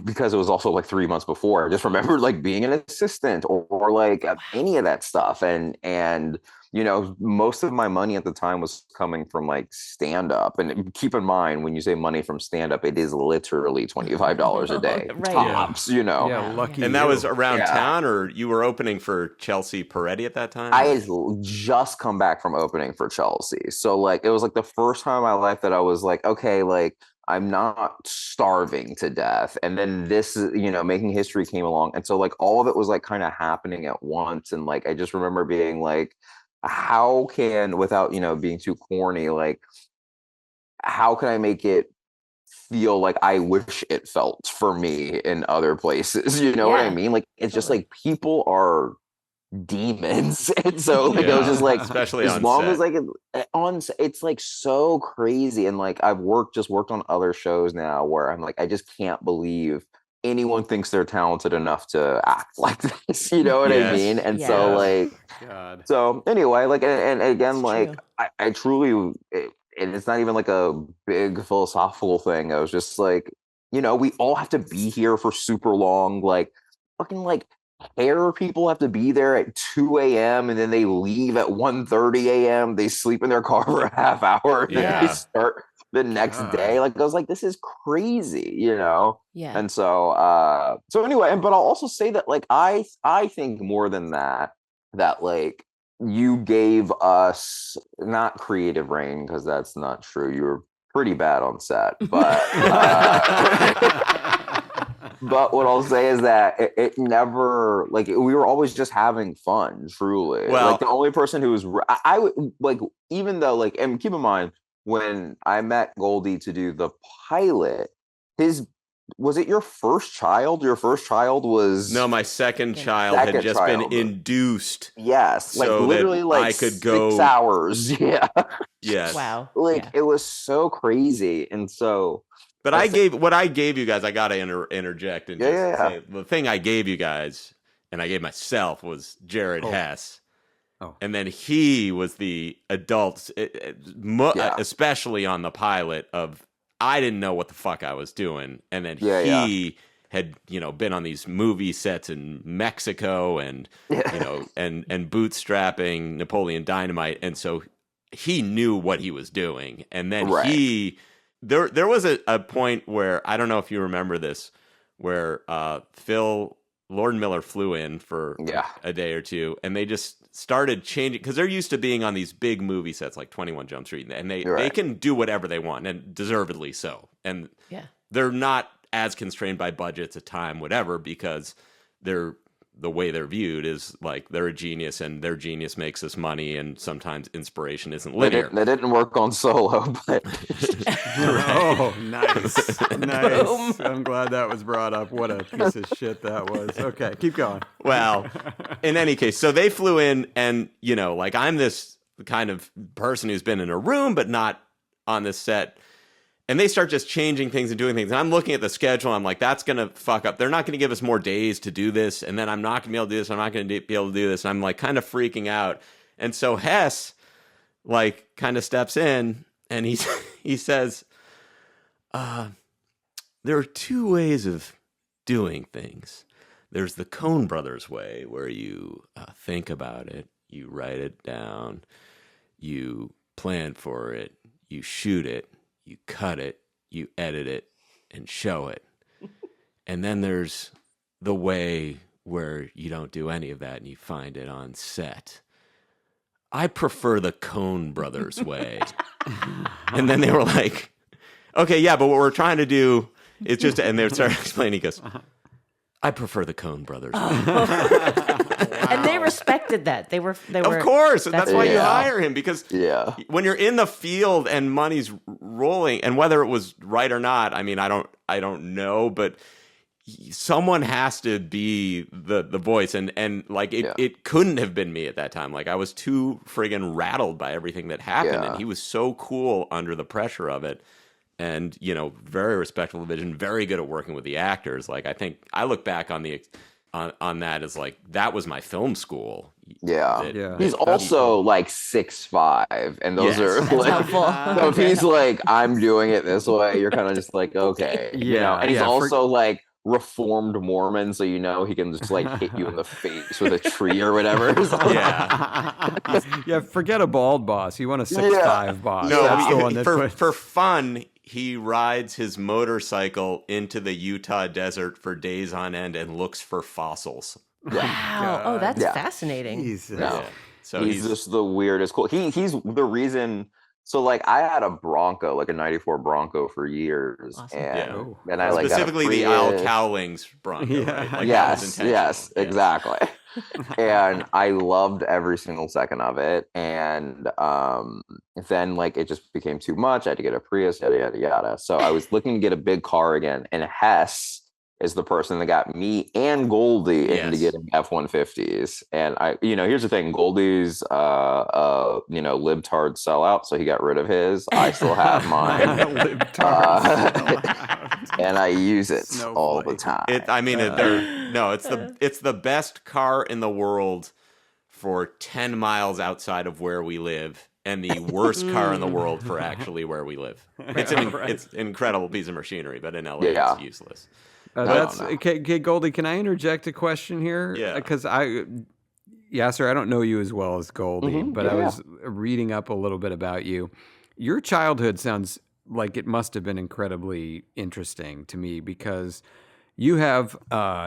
because it was also like 3 months before, I just remember like being an assistant or like any of that stuff. And, you know, most of my money at the time was coming from like stand up. And keep in mind, when you say money from stand up, it is literally $25 a day. Right. Tops, you know. Yeah, lucky. And that you. was around Yeah. town, or you were opening for Chelsea Peretti at that time? I had just come back from opening for Chelsea. So like it was like the first time in my life that I was like, okay, like I'm not starving to death. And then this, you know, Making History came along. And so like all of it was like kind of happening at once. And like I just remember being like, how can, without, you know, being too corny, like how can I make it feel like I wish it felt for me in other places? You know what I mean? Like it's just like people are demons. And so like it was just like, especially as on long set. as like it's like so crazy. And like I've worked on other shows now where I'm like, I just can't believe anyone thinks they're talented enough to act like this. You know what I mean? And so like, God. so anyway, like, and again, It's like true. I truly, and it's not even like a big philosophical thing. I was just like, you know, we all have to be here for super long, like fucking like hair people have to be there at 2 a.m. and then they leave at 1:30 a.m. They sleep in their car for a half hour and then they start the next day. Like I was like, this is crazy, you know? Yeah. And so so anyway, but I'll also say that like I think more than that like you gave us not creative reign, because that's not true. You were pretty bad on set, but but what I'll say is that it never, like, we were always just having fun, truly. Well, like the only person who was, I would like, even though like, and keep in mind, when I met Goldy to do the pilot, was it your first child? Your first child was No, my second child had just been induced. Yes, like so literally that like I could go 6 hours. Yeah, Yes. Wow. like Yeah. it was so crazy, and so. But what I gave you guys, I gotta interject and just say the thing I gave you guys, and I gave myself, was Jared Hess. Oh. And then he was the adult, especially on the pilot of, I didn't know what the fuck I was doing. And then he had, you know, been on these movie sets in Mexico and, you know, and bootstrapping Napoleon Dynamite. And so he knew what he was doing. And then there was a point where, I don't know if you remember this, where Lord Miller flew in for a day or two, and they just started changing, because they're used to being on these big movie sets like 21 Jump Street, and they can do whatever they want, and deservedly so. And they're not as constrained by budgets of time, whatever, because the way they're viewed is like they're a genius and their genius makes us money, and sometimes inspiration isn't linear. They didn't work on Solo, but Oh, nice. Nice. I'm glad that was brought up. What a piece of shit that was. Okay, keep going. Well, in any case, so they flew in, and like I'm this kind of person who's been in a room but not on this set. And they start just changing things and doing things. And I'm looking at the schedule. I'm like, that's going to fuck up. They're not going to give us more days to do this. And then I'm not going to be able to do this. I'm not going to be able to do this. And I'm like kind of freaking out. And so Hess like kind of steps in and he says, there are two ways of doing things. There's the Coen Brothers way, where you think about it, you write it down, you plan for it, you shoot it, you cut it, you edit it, and show it. And then there's the way where you don't do any of that and you find it on set. I prefer the Coen Brothers way. And then they were like, okay, yeah, but what we're trying to do is just, and they started explaining, he goes, I prefer the Coen Brothers way. And they respected that. They were Of course, and that's why you Yeah. hire him, because when you're in the field and money's rolling, and whether it was right or not, I mean, I don't know, but someone has to be the voice, and like it couldn't have been me at that time. Like I was too friggin' rattled by everything that happened, and he was so cool under the pressure of it. And very respectful of vision, very good at working with the actors. Like I think I look back on on that as like that was my film school. Yeah. He's also like 6'5", and those are like, helpful. so if he's like, I'm doing it this way, you're kind of just like, okay. And he's also like Reformed Mormon, so he can just like hit you in the face with a tree or whatever. Yeah, forget a bald boss. You want a 6'5" boss. No, That's the one that for fun, he rides his motorcycle into the Utah desert for days on end and looks for fossils. Wow. Oh, that's fascinating. Jesus. No. So he's just the weirdest. Cool. He's the reason. So like I had a Bronco, like a '94 Bronco for years, Awesome. and I like specifically the Al Cowlings Bronco. Right? Like that was intentional. Exactly. And I loved every single second of it. And then like it just became too much. I had to get a Prius, yada yada yada. So I was looking to get a big car again, and Hess is the person that got me and Goldy into getting F-150s. And here's the thing: Goldy's libtard sellout, so he got rid of his. I still have mine, and I use it all the time. It's the best car in the world for 10 miles outside of where we live, and the worst car in the world for actually where we live. It's an incredible piece of machinery, but in LA it's useless. Okay, Goldy, can I interject a question here? Yeah. Because Yassir, I don't know you as well as Goldy, but I was reading up a little bit about you. Your childhood sounds like it must have been incredibly interesting to me, because you have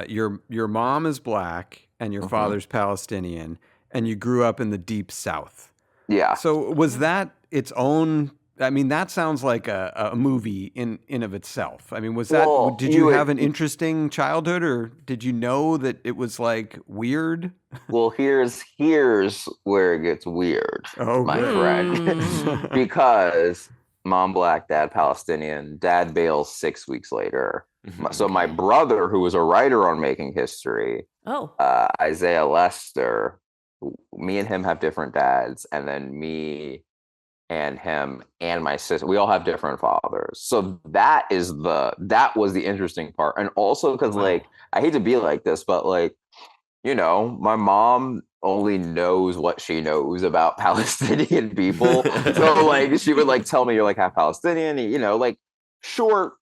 your mom is black and your father's Palestinian, and you grew up in the Deep South. Yeah. So was that its own? I mean, that sounds like a movie in of itself. I mean, was that? Did you have an interesting childhood, or did you know that it was like weird? Well, here's where it gets weird, my friend, because mom black, dad Palestinian, dad bails 6 weeks later. So my brother, who was a writer on Making History, Isaiah Lester, me and him have different dads, and then me and him and my sister, we all have different fathers. So that was the interesting part. And also because like, I hate to be like this, but like, my mom only knows what she knows about Palestinian people. So like, she would like tell me you're like half Palestinian, like short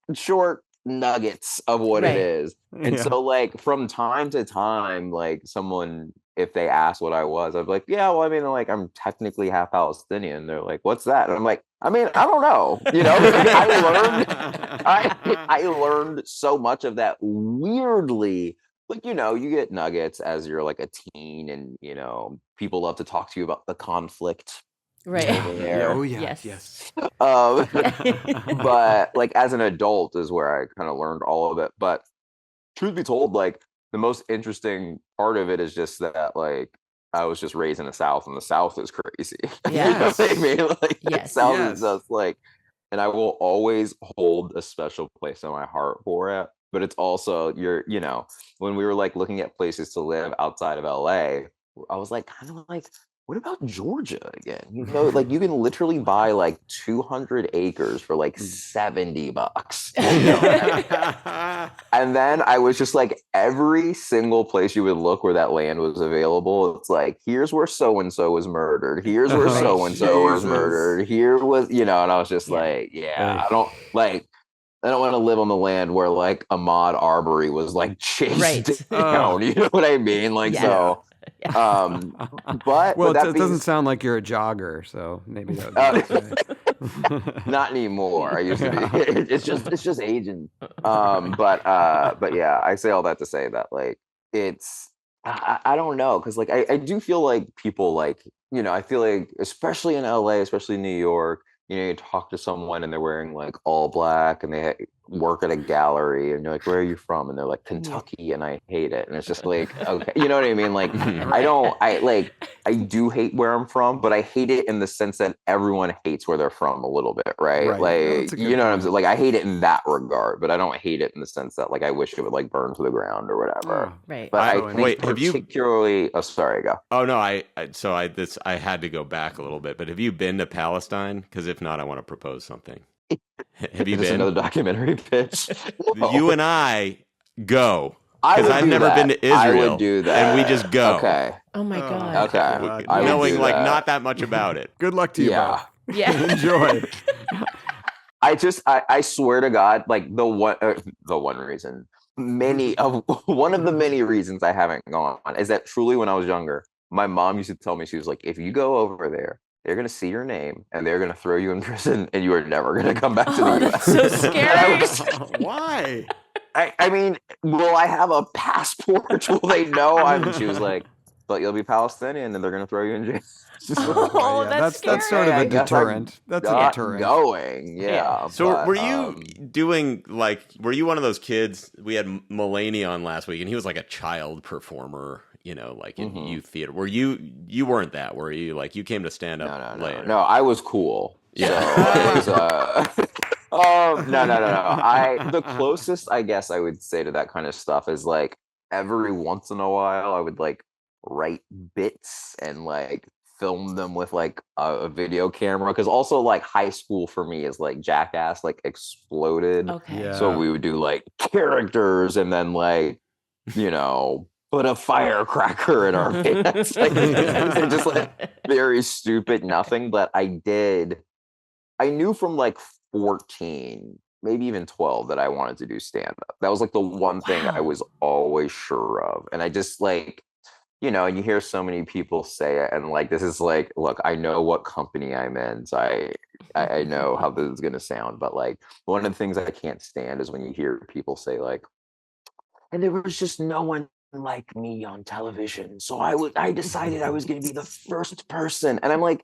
nuggets of what it is. And so like from time to time, like someone, if they ask what I was, I'd be like, yeah, well, I mean, like, I'm technically half Palestinian. They're like, what's that? And I'm like, I mean, I don't know. I learned so much of that weirdly. Like, you get nuggets as you're like a teen, and, people love to talk to you about the conflict. Right. Oh, yeah. Yes. But like as an adult is where I kind of learned all of it. But truth be told, like, the most interesting part of it is just that like I was just raised in the South, and the South is crazy. Yeah. You know what I mean? Like the Yes. South Yes. is just like, and I will always hold a special place in my heart for it. But it's also you know, when we were like looking at places to live outside of LA, I was like kind of like, what about Georgia again? You know, like you can literally buy like 200 acres for like $70. You know? And then I was just like, every single place you would look where that land was available, it's like, here's where so and so was murdered. Here's where Oh, so and so was Jesus. murdered. Here was, you know, and I was just Yeah. like, yeah, I don't want to live on the land where like Ahmaud Arbery was like chased Right. down. You know what I mean? Like, Yeah. so, but Well, that it being doesn't sound like you're a jogger, so maybe that would be okay. not anymore. I used to be. It's just aging. But yeah, I say all that to say that like it's I don't know, because like I do feel like people like, you know, I feel like especially in LA, especially in New York, you know, you talk to someone and they're wearing like all black and they work at a gallery and you're like, where are you from? And they're like, Kentucky, and I hate it. And it's just like, okay, you know what I mean? Like I do hate where I'm from, but I hate it in the sense that everyone hates where they're from a little bit, right? Right. Like, That's a good you know what I'm point. saying? Like I hate it in that regard, but I don't hate it in the sense that like I wish it would like burn to the ground or whatever. Oh. Right. But I So think wait, have you- particularly oh sorry, go. Oh no, I had to go back a little bit. But have you been to Palestine? Because if not, I want to propose something. Have you Is this been? another documentary pitch? You and I go. I Because would I've do never that. been to Israel. I would do that. And we just go. Okay. Oh my Oh. God. Okay. God. I would Knowing do like that. not that much about it. Good luck to you Yeah. both. Yeah. Enjoy. I swear to God, like the one reason, one of the many reasons I haven't gone is that truly when I was younger, my mom used to tell me, she was like, if you go over there, they're gonna see your name and they're gonna throw you in prison and you are never gonna come back to the Oh, US. that's so scary. Why? I mean, will I have a passport? Will they know? She was like, but you'll be Palestinian and they're gonna throw you in jail. Oh, that's that's sort of I a guess I'm deterrent. That's a Not deterrent. going, yeah. So but, were you doing like, were you one of those kids? We had Mulaney on last week and he was like a child performer, you know, like in youth theater. Were you weren't that, were you? Like you came to stand up later. No, I was cool. Yeah. So it was, no. The closest I guess I would say to that kind of stuff is like every once in a while I would like write bits and like film them with like a video camera, because also like high school for me is like Jackass like exploded. Okay. Yeah. So we would do like characters and then like, you know, put a firecracker in our pants. Like, just like very stupid nothing. But I knew from like 14, maybe even 12, that I wanted to do stand-up. That was like the one thing I was always sure of. And I just like, you know, and you hear so many people say it, and like this is like, look, I know what company I'm in, so I know how this is gonna sound, but like one of the things I can't stand is when you hear people say like, and there was just no one like me on television, so I decided I was gonna be the first person, and I'm like,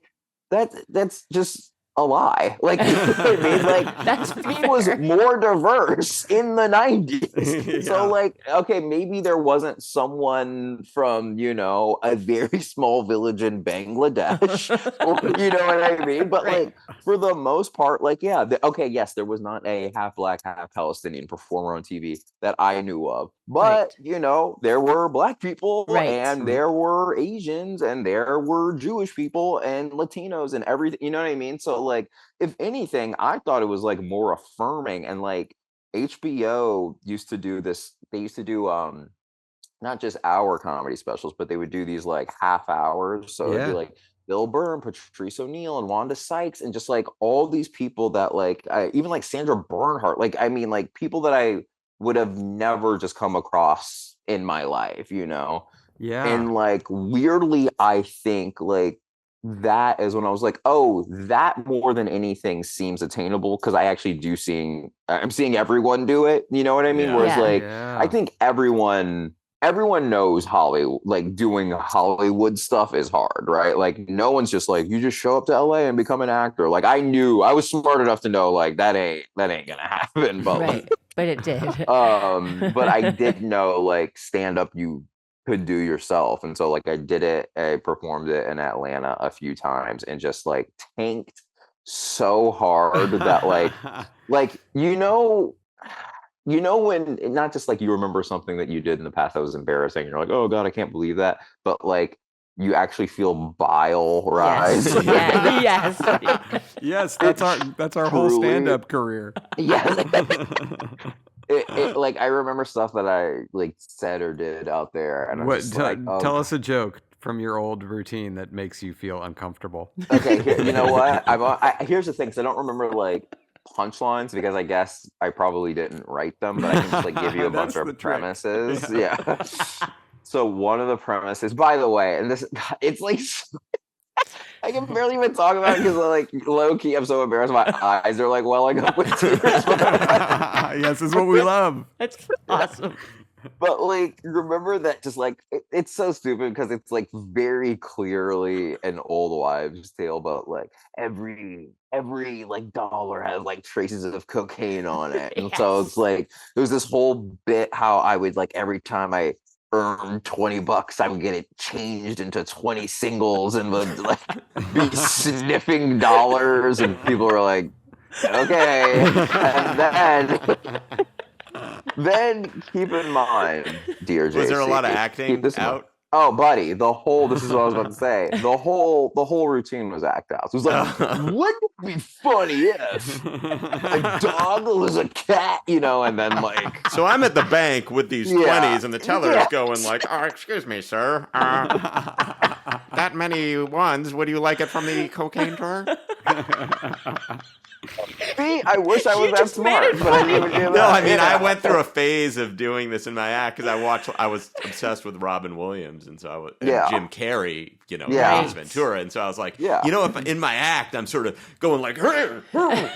that's just a lie. Like, you know what I mean? Like, That's he was more diverse in the 90s. Yeah. So like, okay, maybe there wasn't someone from, you know, a very small village in Bangladesh, or, you know what I mean? But Right. like, for the most part, like, yeah, okay, yes, there was not a half black, half Palestinian performer on TV that I knew of. But, you know, there were black people and there were Asians and there were Jewish people and Latinos and everything, you know what I mean? So like, if anything, I thought it was like more affirming. And like HBO used to do this, they used to do not just hour comedy specials, but they would do these like half hours. So it'd be like Bill Burr and Patrice O'Neill and Wanda Sykes and just like all these people that like even like Sandra Bernhardt, like I mean like people that I would have never just come across in my life, you know? Yeah. And like weirdly, I think like that is when I was like, oh, that more than anything seems attainable, because I actually I'm seeing everyone do it. You know what I mean? Yeah. Whereas Yeah. like Yeah. I think everyone knows Hollywood, like doing Hollywood stuff is hard, right? Like no one's just like, you just show up to LA and become an actor. Like I was smart enough to know like that ain't gonna happen. But Right. like, But it did. But I did know like stand up you could do yourself, and so like I performed it in Atlanta a few times and just like tanked so hard that like when not just like you remember something that you did in the past that was embarrassing, you're like, oh god, I can't believe that, but like you actually feel bile rise. Yes. Yes, that's our whole stand-up career. Yes. It like I remember stuff that I like said or did out there, and I'm just like, oh. Tell us a joke from your old routine that makes you feel uncomfortable. Okay, you know what? Here's the thing, because I don't remember like punchlines because I guess I probably didn't write them, but I can just like give you a bunch of premises. Yeah. So one of the premises, by the way, and this it's like I can barely even talk about it because like low key I'm so embarrassed. My eyes are like welling up with tears. Yes, it's what we love. That's awesome. But like remember that just like it's so stupid because it's like very clearly an old wives' tale, but like every like dollar has like traces of cocaine on it. And so it's like there's this whole bit how I would like every time I earn $20, I would get it changed into 20 singles and would like be sniffing dollars, and people were like, okay. And then keep in mind, dear JC, was there a lot of acting out? Oh, buddy, this is what I was about to say. The whole routine was act out. It was like, wouldn't it be funny if a dog was a cat, and then like. So I'm at the bank with these 20s, and the teller's going like, oh, excuse me, sir. That many ones, would you like it from the cocaine drawer? See, I wish I was that smart, but I didn't even do that. No, I mean, I went through a phase of doing this in my act because I was obsessed with Robin Williams, and so I was Jim Carrey, Ace Ventura, and so I was like, if in my act I'm sort of going like, hey,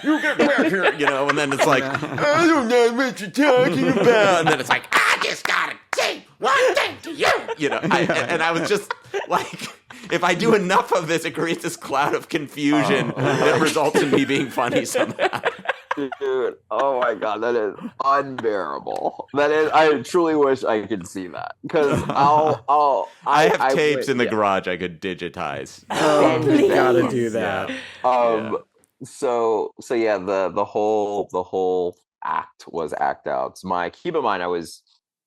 you get back here, and then it's like, I don't know what you're talking about, and then it's like, I just gotta say one thing to you, and I was just like. If I do enough of this, it creates this cloud of confusion that results in me being funny somehow. Dude, oh my god, that is unbearable. That is, I truly wish I could see that because I have tapes in the garage I could digitize. You gotta do that. So yeah, the whole act was act outs. Keep in mind, I was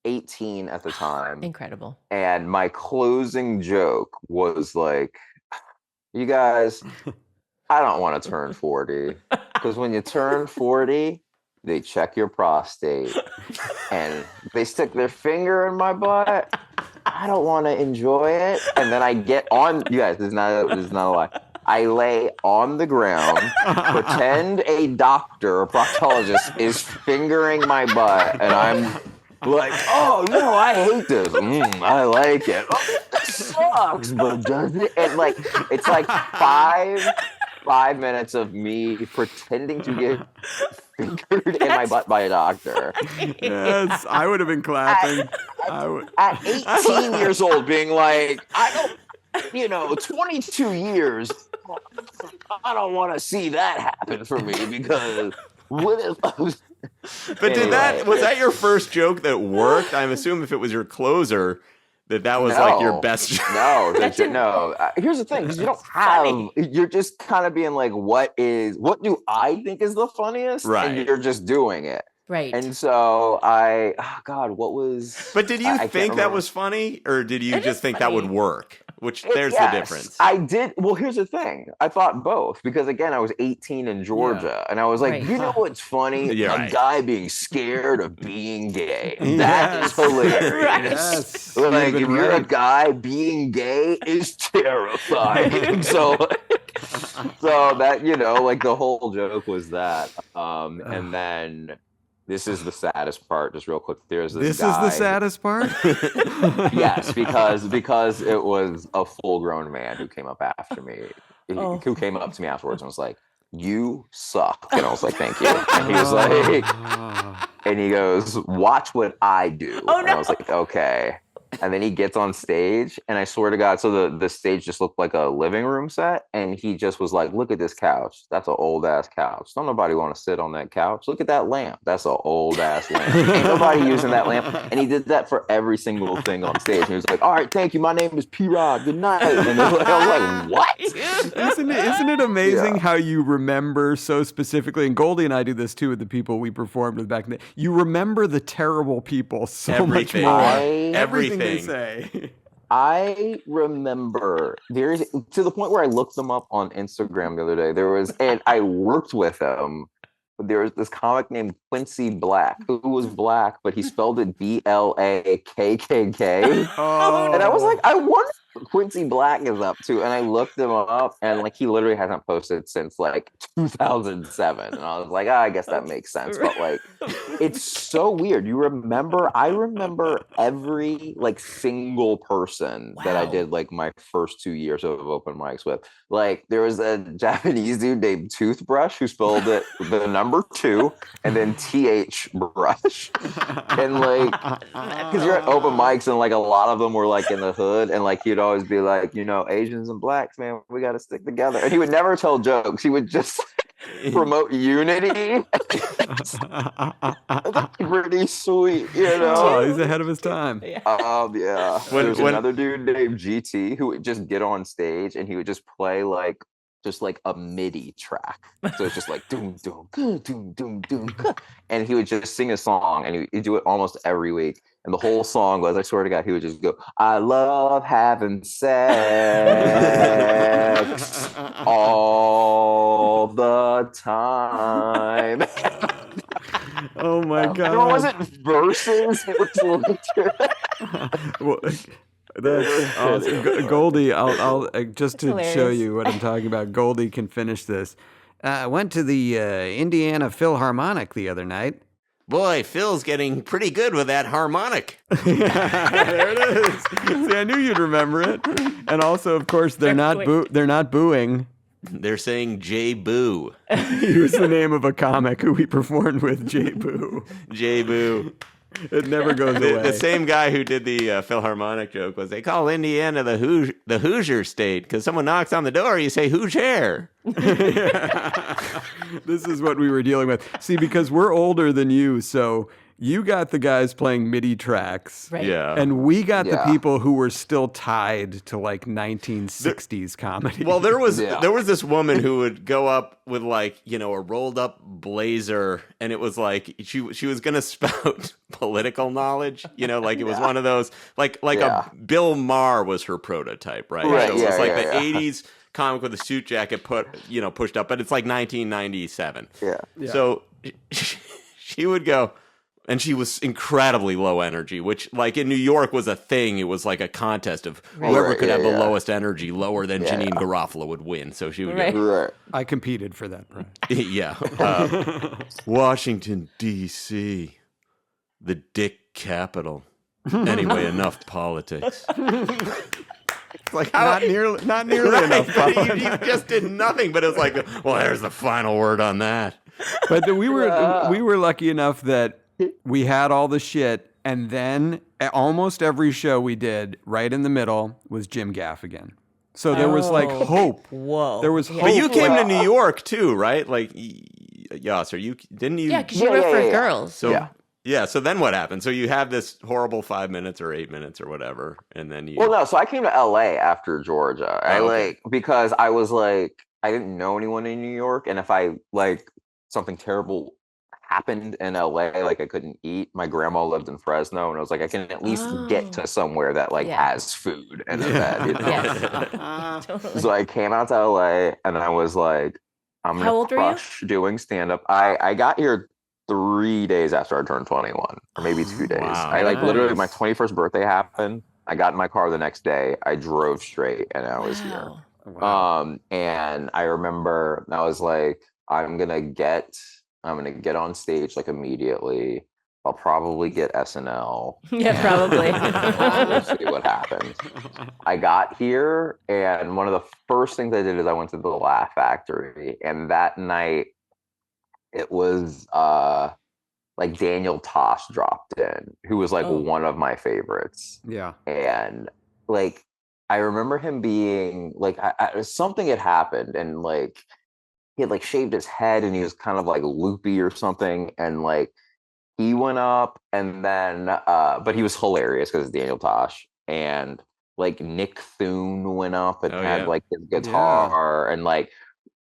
18 at the time. Incredible. And my closing joke was like, you guys, I don't want to turn 40 because when you turn 40, they check your prostate and they stick their finger in my butt. I don't want to enjoy it. And then I get on, you guys, this is not a lie. I lay on the ground, pretend a doctor or proctologist is fingering my butt, and I'm like, oh no, I hate this. I like it. Oh, this sucks, but does it? And like, it's like five minutes of me pretending to get fingered in my butt by a doctor. Yes, I would have been clapping. At 18 years old, being like, I don't, 22 years. I don't want to see that happen for me because what if I was. But was that your first joke that worked? I'm assuming if it was your closer, that was like your best joke. No. Here's the thing, because you don't have. You're just kind of being like, what do I think is the funniest? Right. And you're just doing it. Right. And so what was. But did you think that was funny, or did you just think that would work? There's the difference. I did. Well, here's the thing. I thought both because again, I was 18 in Georgia, and I was like, you know what's funny? A guy being scared of being gay. That is hilarious. Right. Yes. Like if you're a guy, being gay is terrifying. so that like the whole joke was that. And then. This is the saddest part, just real quick. This is the saddest part? Yes, because it was a full-grown man who came up after me. Who came up to me afterwards and was like, you suck. And I was like, thank you. And he was like, and he goes, watch what I do. Oh, no. And I was like, okay. And then he gets on stage, and I swear to God, so the stage just looked like a living room set, and he just was like, "Look at this couch. That's an old ass couch. Don't nobody want to sit on that couch. Look at that lamp. That's an old ass lamp. Ain't nobody using that lamp." And he did that for every single thing on stage. And he was like, "All right, thank you. My name is P-Rod. Good night." And I was like, "What?" Isn't it amazing how you remember so specifically? And Goldie and I do this too with the people we performed with back in the day. You remember the terrible people so much more. Everything they say. I remember there's to the point where I looked them up on Instagram the other day. And I worked with them. There was this comic named Quincy Black who was black, but he spelled it BLAKKK. Oh. And I was like, I wonder what Quincy Black is up to. And I looked him up, and like he literally hasn't posted since like 2007. And I was like, I guess that makes sense. But like, it's so weird. I remember every like single person that I did like my first 2 years of open mics with. Like there was a Japanese dude named Toothbrush who spelled it the number 2 and then TH brush. And like, because you're at open mics and like a lot of them were like in the hood, and like he'd always be like, Asians and blacks, man, we got to stick together. And he would never tell jokes. He would just promote unity. That's pretty sweet, Oh, he's ahead of his time. Yeah. There's another dude named GT who would just get on stage and he would just play like a MIDI track. So it's just like doom doom doom doom doom, and he would just sing a song, and he'd do it almost every week. And the whole song was, I swear to God, he would just go, "I love having sex all the time." Oh my God! It wasn't verses; it was literally. Well, that's awesome. Goldie, I'll just to show you what I'm talking about. Goldie can finish this. I went to the Indiana Philharmonic the other night. Boy, Phil's getting pretty good with that harmonic. There it is. See, I knew you'd remember it. And also, of course, they're not booing. They're saying J Boo. He was the name of a comic who we performed with, J Boo. J Boo. It never goes away. The same guy who did the Philharmonic joke was, they call Indiana the Hoosier state because someone knocks on the door, you say, "Who's here?" This is what we were dealing with. See, because we're older than you, so you got the guys playing MIDI tracks. Right. Yeah. And we got the people who were still tied to like 1960s comedy. Well, there was this woman who would go up with like, a rolled up blazer, and it was like she was going to spout political knowledge, like it was one of those like a Bill Maher was her prototype, right? So it was like the 80s comic with a suit jacket pushed up, but it's like 1997. Yeah. So she would go. And she was incredibly low energy, which, like, in New York was a thing. It was like a contest of whoever could have the lowest energy, lower than Janine Garofalo would win. So she would go. I competed for that prize. Washington, D.C., the dick capital. Anyway, enough politics. Like not nearly enough. You just did nothing, but it was like, well, there's the final word on that. But we were lucky enough that we had all the shit, and then almost every show we did, right in the middle, was Jim Gaffigan. So there was like hope. Whoa. There was hope. But you came to New York too, right? Like, Yassir, didn't you? Yeah, because you were for girls. So so then what happened? So you have this horrible 5 minutes or 8 minutes or whatever, and then you. Well, no. So I came to LA after Georgia. Because I was like, I didn't know anyone in New York, and if I like something terrible happened in LA, like I couldn't eat. My grandma lived in Fresno, and I was like, I can at least get to somewhere that like has food and a bed. Totally. So I came out to LA, and I was like, I'm gonna crush doing stand up. I got here 3 days after I turned 21, or maybe 2 days. Wow. I like literally my 21st birthday happened. I got in my car the next day. I drove straight, and I was here. Wow. And I remember I was like, I'm gonna get on stage like immediately. I'll probably get SNL. Yeah, probably. We'll see what happens. I got here, and one of the first things I did is I went to the Laugh Factory, and that night it was like Daniel Tosh dropped in, who was like one of my favorites. Yeah. And like I remember him being like something had happened, and like he had like shaved his head and he was kind of like loopy or something, and like he went up, and then but he was hilarious because it's Daniel Tosh. And like Nick Thune went up and had like his guitar and like,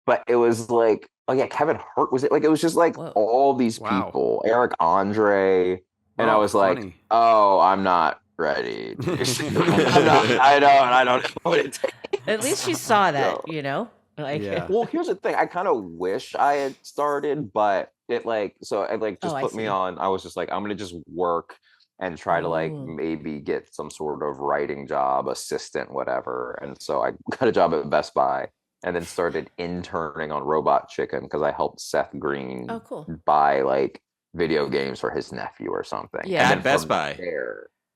but it was like, oh yeah, Kevin Hart was it, like it was just like all these people, Eric Andre, and I was like, oh, I'm not ready. I don't know what it takes. At least you saw that, you know? Like, well, here's the thing. I kind of wish I had started, but it like, so it like just put me on. I was just like, I'm gonna just work and try to like maybe get some sort of writing job, assistant, whatever. And so I got a job at Best Buy and then started interning on Robot Chicken because I helped Seth Green buy like video games for his nephew or something. Yeah, at Best Buy.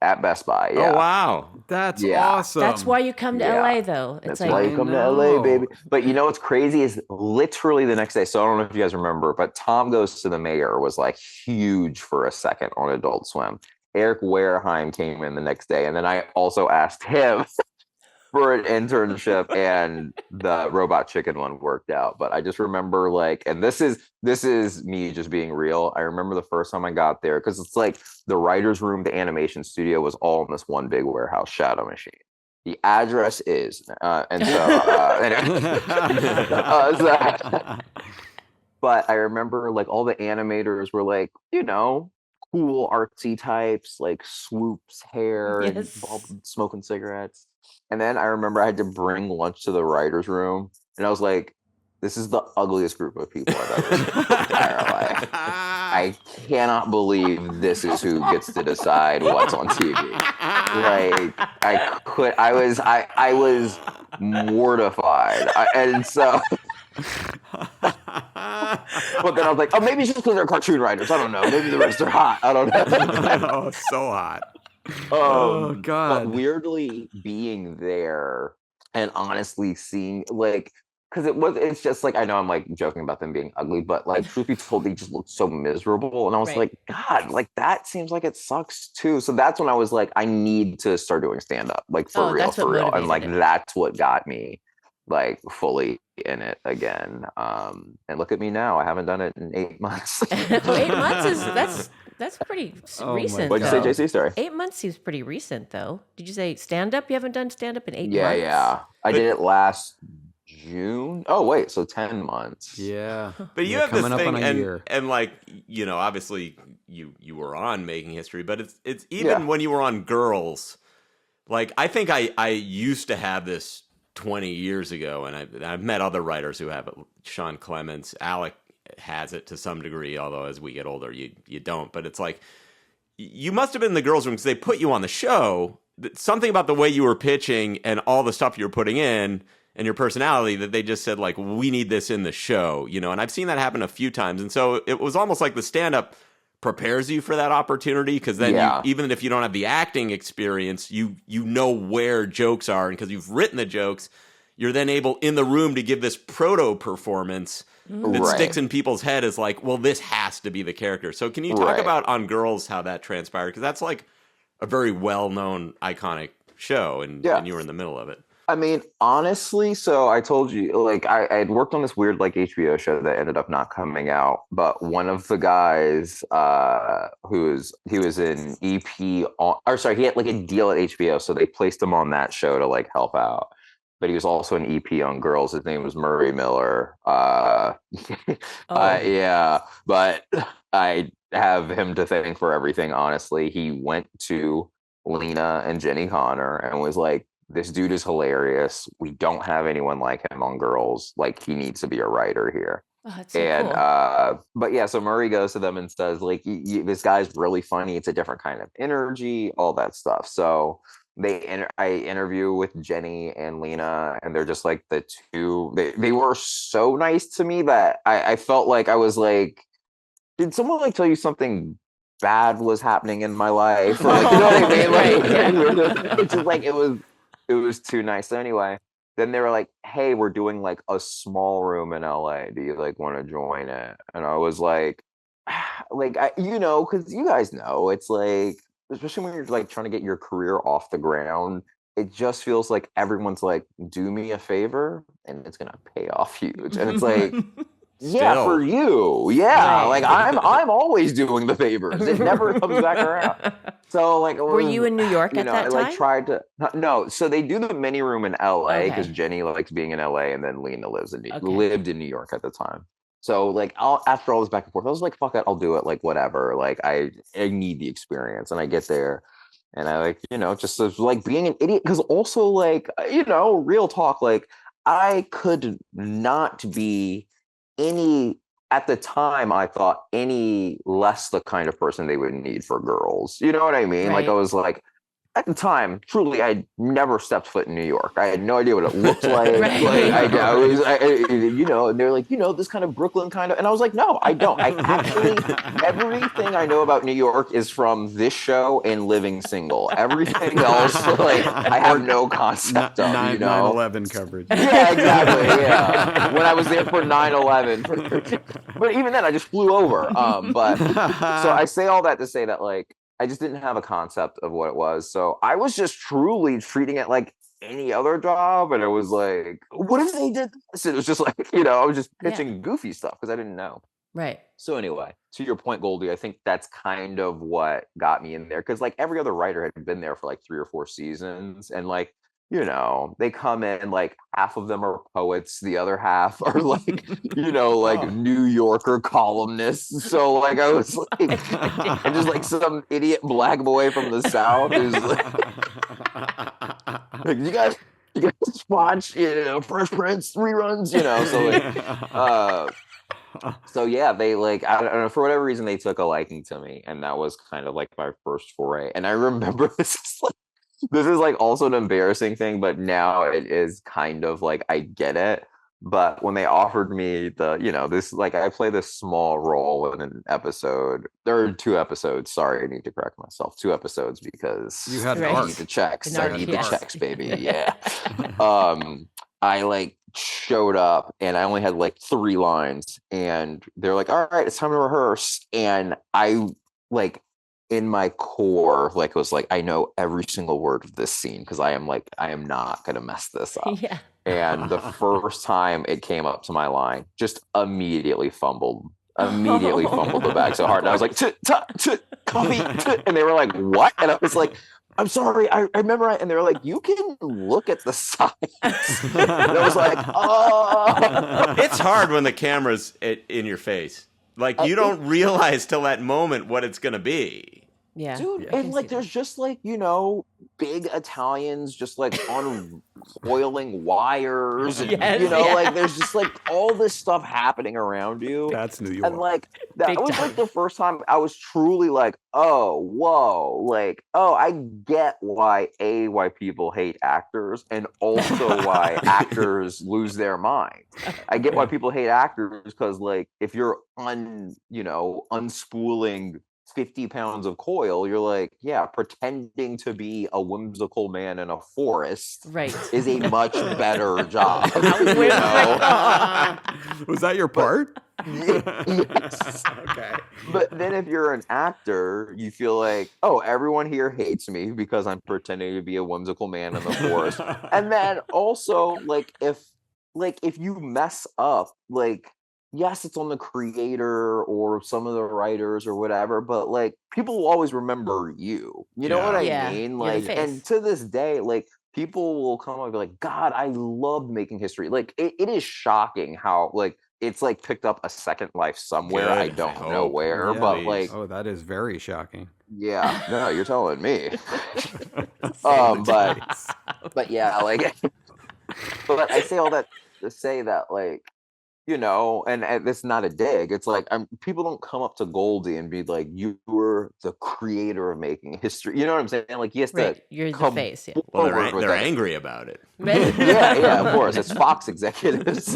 At Best Buy, yeah. Oh wow, that's awesome. That's why you come to LA, though. That's like, why you come to LA, baby. But you know what's crazy is literally the next day. So I don't know if you guys remember, but Tom Goes to the Mayor was like huge for a second on Adult Swim. Eric Wareheim came in the next day, and then I also asked him for an internship, and the Robot Chicken one worked out. But I just remember like, and this is me just being real. I remember the first time I got there, because it's like the writer's room, the animation studio was all in this one big warehouse, Shadow Machine. The address is, and so, but I remember like all the animators were like, you know, cool artsy types, like swoops, hair, and smoking cigarettes. And then I remember I had to bring lunch to the writer's room, and I was like, this is the ugliest group of people I've ever seen in my entire life. I cannot believe this is who gets to decide what's on TV. Like I was mortified. And so but then I was like, oh, maybe it's just because they're cartoon writers. I don't know. Maybe the rest are hot. I don't know. Oh, so hot. Oh God. But weirdly being there and honestly seeing like, because it's just like, I know I'm like joking about them being ugly, but like truth be told, they just looked so miserable. And I was like, God, like that seems like it sucks too. So that's when I was like, I need to start doing stand-up, like for real. And like that's what got me like fully in it again. And look at me now. I haven't done it in 8 months. 8 months is that's pretty recent. What'd you say, JC? Sorry. 8 months seems pretty recent, though. Did you say stand-up? You haven't done stand-up in 8 months? Yeah. I did it last June. Oh, wait. So 10 months. Yeah. But you have this thing, and like, you know, obviously you were on Making History, but it's even when you were on Girls, like, I think I used to have this 20 years ago, and I've met other writers who have it. Sean Clements, Alec has it to some degree, although as we get older, you don't. But it's like, you must have been in the girls' room because they put you on the show. Something about the way you were pitching and all the stuff you were putting in and your personality that they just said, like, we need this in the show, you know. And I've seen that happen a few times. And so it was almost like the stand-up prepares you for that opportunity, because then you, even if you don't have the acting experience, you know where jokes are, and because you've written the jokes, you're then able in the room to give this proto performance that sticks in people's head as like, well, this has to be the character. So can you talk about on Girls how that transpired? Because that's like a very well-known, iconic show, and you were in the middle of it. I mean, honestly, so I told you, like, I had worked on this weird, like, HBO show that ended up not coming out. But one of the guys he was an EP on, or sorry, he had like a deal at HBO. So they placed him on that show to like help out. But he was also an EP on Girls. His name was Murray Miller. But I have him to thank for everything, honestly. He went to Lena and Jenny Connor and was like, this dude is hilarious. We don't have anyone like him on Girls. Like, he needs to be a writer here. Oh, that's so cool. But yeah, so Murray goes to them and says, like, this guy's really funny. It's a different kind of energy, all that stuff. So I interview with Jenny and Lena, and they're just like the two. They were so nice to me that I felt like I was like, did someone like tell you something bad was happening in my life? Or, like, you know what I mean? Like, it's just like it was too nice. So anyway, then they were like, hey, we're doing like a small room in LA. Do you like want to join it? And I was like, like because you guys know, it's like, especially when you're like trying to get your career off the ground, it just feels like everyone's like, do me a favor and it's gonna pay off huge. And it's like, yeah, Still. for you. Yeah. Right. Like I'm always doing the favors. It never comes back around. So like, Were you in New York at that I time? like tried to no. So they do the mini room in LA because Okay. Jenny likes being in LA, and then Lena Okay. lived in New York at the time. So like, after all this back and forth, I was like, fuck it, I'll do it. Like whatever. Like I need the experience, and I get there, and I like just was, like being an idiot because also like real talk, like I could not be any at the time. I thought any less the kind of person they would need for girls. You know what I mean? Like I Right. was like, at the time, truly, I'd never stepped foot in New York. I had no idea what it looked like. Right. Like and they're like, this kind of Brooklyn kind of, and I was like, no, I don't. I actually, everything I know about New York is from this show and Living Single. Everything else, like, I have no concept of. 9/11 coverage. Yeah, exactly. Yeah, when I was there for 9/11, but even then, I just flew over. But so I say all that to say that like, I just didn't have a concept of what it was. So I was just truly treating it like any other job. And it was like, what if they did this? It was just like, I was just pitching goofy stuff because I didn't know. Right. So anyway, to your point, Goldie, I think that's kind of what got me in there. Because like every other writer had been there for like 3 or 4 seasons. And like, they come in, like half of them are poets, the other half are like, like New Yorker columnists. So like I was like, and just like some idiot black boy from the South who's like, you guys watch, Fresh Prince reruns, so like, so yeah, they like, I don't know, for whatever reason they took a liking to me, and that was kind of like my first foray. And I remember this is like also an embarrassing thing, but now it is kind of like I get it. But when they offered me this, like I play this small role in an episode. There are 2 episodes. Sorry, I need to correct myself. 2 episodes because You had an Right. I arc. need the checks. An I arc, need yes. the checks, baby. Yeah. I like showed up and I only had like 3 lines, and they're like, all right, it's time to rehearse. And I like, in my core, like was like, I know every single word of this scene because I am not gonna mess this up. Yeah. And the first time it came up to my line, just immediately fumbled the bag so hard. And I was like, coffee, and they were like, what? And I was like, I'm sorry, I remember. And they were like, you can look at the signs. And I was like, oh. It's hard when the camera's in your face. Like you don't realize till that moment what it's gonna be. Yeah. Dude, I can and like see there's just like, big Italians just like uncoiling wires. And, Yes, like there's just like all this stuff happening around you. That's New York. And like that Big was time. like the first time I was truly like, oh, whoa, like, oh, I get why people hate actors, and also why actors lose their mind. I get why people hate actors because like if you're unspooling 50 pounds of coil, you're like, yeah, pretending to be a whimsical man in a forest Right. is a much better job. Was that your part? Yes. Okay. But then if you're an actor, you feel like, oh, everyone here hates me because I'm pretending to be a whimsical man in the forest. And then also, like if you mess up, like, yes, it's on the creator or some of the writers or whatever, but like people will always remember you. You know what I Yeah, mean? you're the Like, face. and to this day, like people will come up and be like, God, I loved making history. Like it is shocking how like it's like picked up a second life somewhere. I Good, don't I know hope. where, Yeah, but please. like, Oh, that is very shocking. yeah, no, you're telling me. Oh, But yeah, like, but I say all that to say that, like, and it's not a dig. It's like people don't come up to Goldy and be like, "You were the creator of making history." You know what I'm saying? Like, yes, Right. You're the face. Yeah. Well, forward with they're that. angry about it. Yeah, of course. It's Fox executives.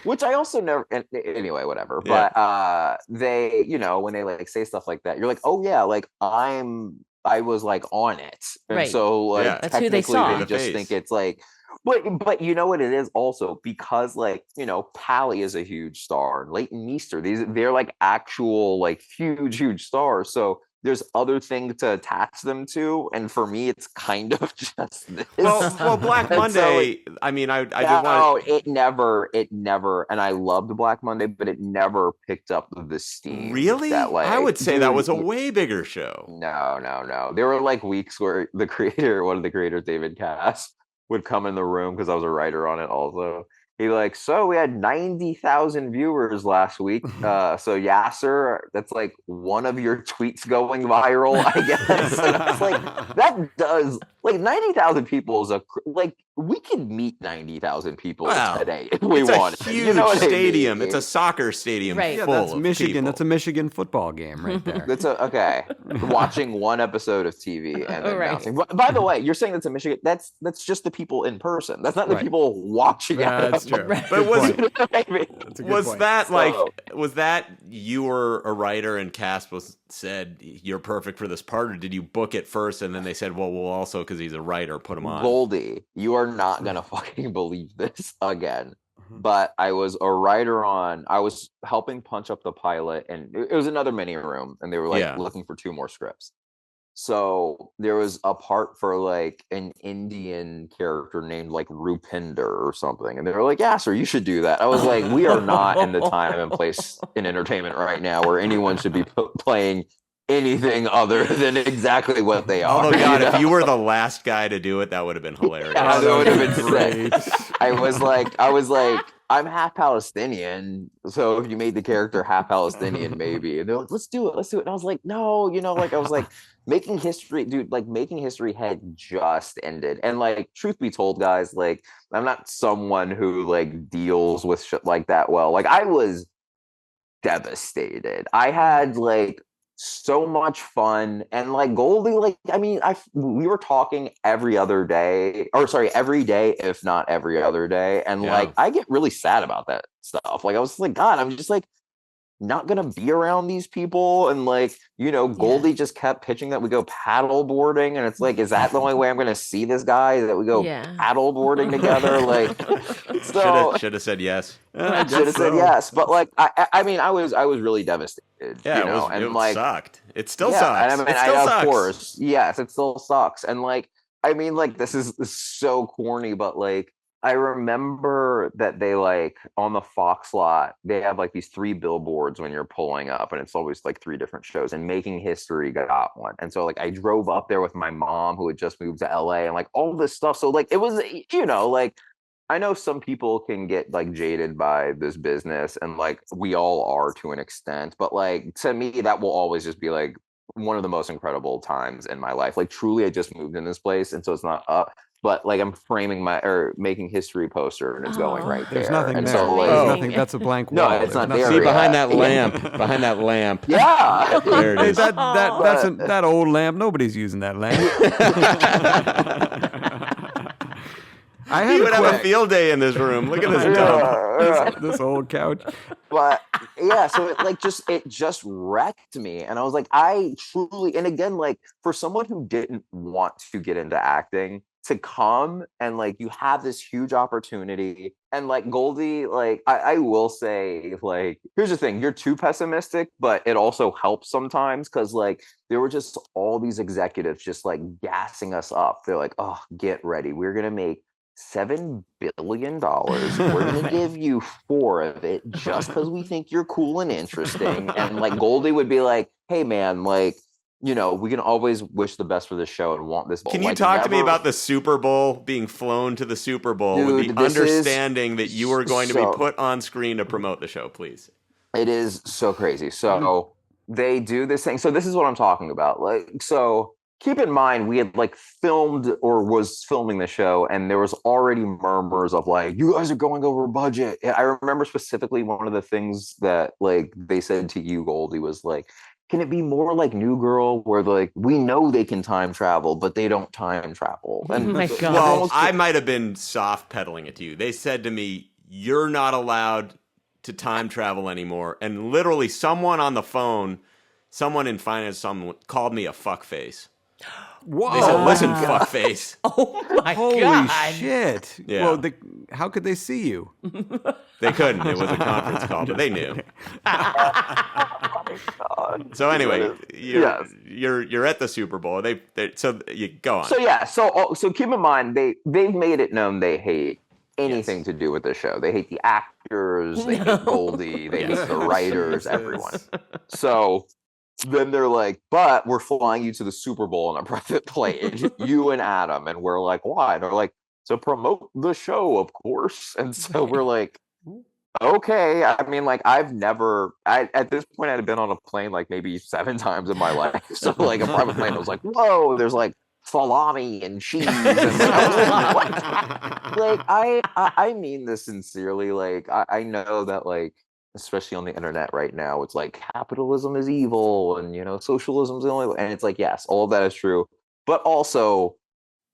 Which I also never. Anyway, whatever. Yeah. But they, when they like say stuff like that, you're like, oh yeah, like I was like on it, and Right. so like Yeah. That's who they technically saw. they The just face. think it's like. But you know what it is also, because like, you know, Pally is a huge star, Leighton Meester, they're like actual like huge stars. So there's other things to attach them to, and for me it's kind of just this. Well, Black And so Monday. I mean, I did no, want. it never, and I loved Black Monday, but it never picked up the steam. Really? That like, I would say that dude, was a way bigger show. No. There were like weeks where one of the creators, David Cass, would come in the room because I was a writer on it also. He like, so we had 90,000 viewers last week. So Yassir, that's like one of your tweets going viral, I guess. And I was like, that does like 90,000 people is like we could meet 90,000 people today if we wanted. It's a huge you know what stadium. I mean? It's a soccer stadium Right. full That's of Michigan. people. That's a Michigan football game right there. That's okay. Watching one episode of TV and then Right. bouncing. By the way, you're saying that's a Michigan. That's just the people in person. That's not the people watching. That's true. But was You know what I mean? was that like So- was that you were a writer and cast said you're perfect for this part, or did you book it first and then they said, well, we'll also because he's a writer put him on? Goldy, you are not gonna fucking believe this again. But I was a writer on. I was helping punch up the pilot, and it was another mini room, and they were like looking for 2 more scripts. So there was a part for like an Indian character named like Rupinder or something. And they were like, yeah, sir, you should do that. I was like, we are not in the time and place in entertainment right now where anyone should be playing anything other than exactly what they are. Although, God, you know? if you were the last guy to do it, that would have been hilarious. Yeah, that would have been Great. sick. I was like, I'm half Palestinian, so if you made the character half Palestinian, maybe. And they're like, let's do it. And I was like, no, you know, like I was like, making history, dude, like making history had just ended. And like, truth be told, guys, like I'm not someone who like deals with shit like that well. Like I was devastated. I had like so much fun, and like Goldy, like I mean, we were talking every day, if not every other day, and like I get really sad about that stuff. Like I was like, God, I'm just like not gonna be around these people, and like, you know, Goldy just kept pitching that we go paddle boarding, and it's like, is that the only way I'm gonna see this guy, that we go paddle boarding together? Like, so should have said yes. Should have said yes, but like I mean, I was really devastated. Yeah, you know? it like sucked. It still sucks. And I mean, it still sucks. Of course, yes, it still sucks. And like, I mean, like this is so corny, but like I remember that they like on the Fox lot, they have like these 3 billboards when you're pulling up, and it's always like 3 different shows, and Making History got one. And so like I drove up there with my mom who had just moved to LA, and like all this stuff. So like it was, you know, like I know some people can get like jaded by this business, and like we all are to an extent, but like to me, that will always just be like one of the most incredible times in my life. Like truly, I just moved in this place, and so it's not up. But like I'm framing Making History poster, and it's going right there. There's nothing and there. So, like, There's nothing. That's a blank wall. No, it's not there. See behind that yet. lamp. Behind that lamp. Yeah. There it Hey, is. that old lamp. Nobody's using that lamp. He would have a field day in this room. Look at this dump. this old couch. But yeah, so it just wrecked me, and I was like, I truly, and again, like for someone who didn't want to get into acting, to come and like you have this huge opportunity, and like Goldy, like I will say, like here's the thing, you're too pessimistic, but it also helps sometimes, because like there were just all these executives just like gassing us up. They're like, oh, get ready, we're gonna make $7 billion. We're gonna give you 4 of it just because we think you're cool and interesting. And like Goldy would be like, hey man, like, you know, we can always wish the best for this show and want this. Can you talk to me about the Super Bowl, being flown to the Super Bowl with the understanding that you were going to be put on screen to promote the show, please? It is so crazy. So they do this thing. So this is what I'm talking about. Like, so keep in mind, we had like filmed or was filming the show, and there was already murmurs of like, you guys are going over budget. And I remember specifically one of the things that like they said to you, Goldy, was like, can it be more like New Girl, where like we know they can time travel, but they don't time travel? And oh my God. Well, I might have been soft pedaling it to you. They said to me, you're not allowed to time travel anymore. And literally someone on the phone, someone in finance, someone called me a fuckface. Whoa! They said, "Listen, fuckface." Oh my Holy God. shit! Yeah. Well, how could they see you? They couldn't. It was a conference call, but they knew. So anyway, you're at the Super Bowl. So you go on. So yeah, so keep in mind they've made it known they hate anything to do with the show. They hate the actors, they hate Goldy, they hate the writers, everyone. So then they're like, but we're flying you to the Super Bowl on a private plane, you and Adam. And we're like, why? And they're like, to promote the show, of course. And so we're like, okay. I mean, like, at this point, I had been on a plane like maybe 7 times in my life. So like a private plane, I was like, whoa, there's like salami and cheese. And like, I mean this sincerely. Like, I know that, like, especially on the internet right now, it's like capitalism is evil and, you know, socialism is the only way. And it's like, yes, all of that is true. But also,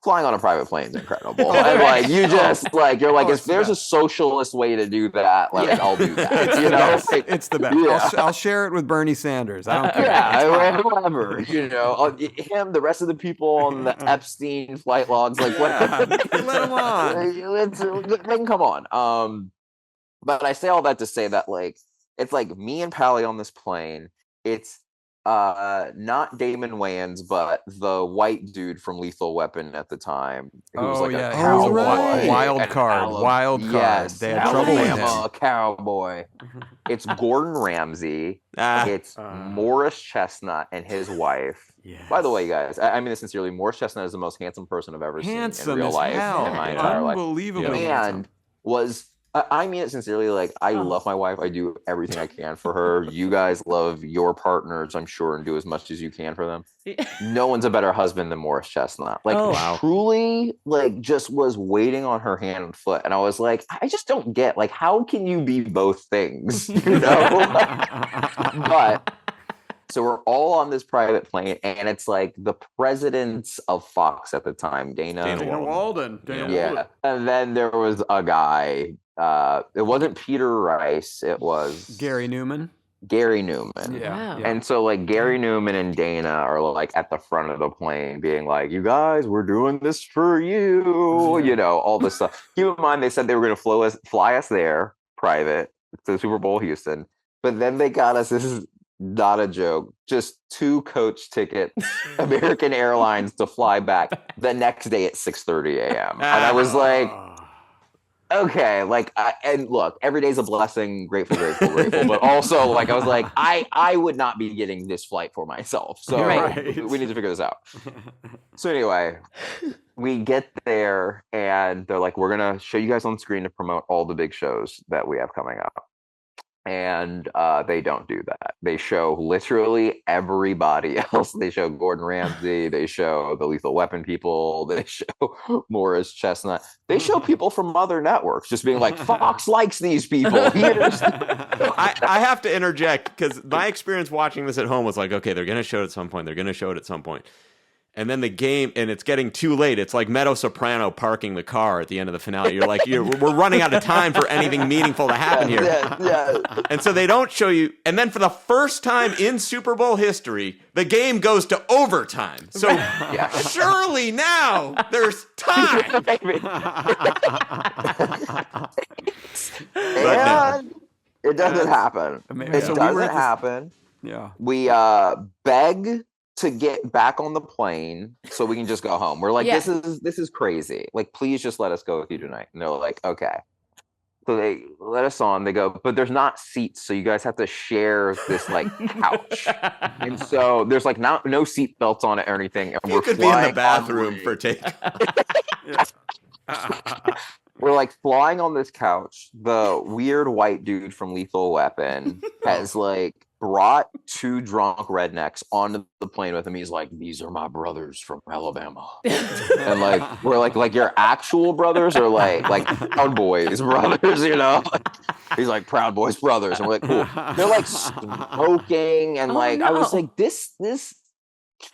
flying on a private plane is incredible. And like, you just like, you're like, if there's a socialist way to do that, like, I'll do that. You know, it's the best. Yeah. I'll share it with Bernie Sanders. I don't care. Yeah, whatever. You know, him, the rest of the people on the Epstein flight logs, like, whatever. Let them on. They can come on. But I say all that to say that, like, it's like me and Pally on this plane. It's not Damon Wayans, but the white dude from Lethal Weapon at the time, who was like a cowboy. Right. Wild card. Yes, They had trouble with him. Alabama cowboy. It's Gordon Ramsay. It's Morris Chestnut and his wife. Yes. By the way, you guys, I mean this sincerely. Morris Chestnut is the most handsome person I've ever seen in real life in my entire life. Unbelievable. And I mean it sincerely. Like, I love my wife. I do everything I can for her. You guys love your partners, I'm sure, and do as much as you can for them. No one's a better husband than Morris Chestnut. Like, truly, like, just was waiting on her hand and foot. And I was like, I just don't get, like, how can you be both things? You know? But so we're all on this private plane, and it's like the presidents of Fox at the time, Dana Walden. Yeah. And then there was a guy. It wasn't Peter Rice. It was Gary Newman. Yeah. And so, like, Gary Newman and Dana are like at the front of the plane being like, you guys, we're doing this for you, you know, all this stuff. Keep in mind, they said they were going to fly us there private to the Super Bowl Houston, but then they got us, this is not a joke, just 2 coach tickets, American Airlines, to fly back the next day at 6:30 a.m. And I was like, okay, like, and look, every day's a blessing, grateful. But also, like, I was like, I would not be getting this flight for myself. So we need to figure this out. So anyway, we get there and they're like, we're going to show you guys on screen to promote all the big shows that we have coming up. And they don't do that. They show literally everybody else. They show Gordon Ramsay. They show the Lethal Weapon people. They show Morris Chestnut. They show people from other networks just being like, Fox likes these people. I have to interject because my experience watching this at home was like, okay, they're going to show it at some point. And then the game, and it's getting too late. It's like Meadow Soprano parking the car at the end of the finale. You're like, we're running out of time for anything meaningful to happen here. Yeah. And so they don't show you. And then for the first time in Super Bowl history, the game goes to overtime. So surely now there's time. And it doesn't happen. It doesn't happen. Yeah. We beg to get back on the plane so we can just go home. We're like, this is crazy. Like, please just let us go with you tonight. And they're like, okay. So they let us on. They go, but there's not seats, so you guys have to share this like couch. And so there's like no seat belts on it or anything. And you could be in the bathroom for take. We're like flying on this couch. The weird white dude from Lethal Weapon has like brought 2 drunk rednecks onto the plane with him. He's like, these are my brothers from Alabama. And like, we're like your actual brothers or like Proud Boys brothers, you know? He's like, Proud Boys brothers. And we're like, cool. They're like smoking and I was like, this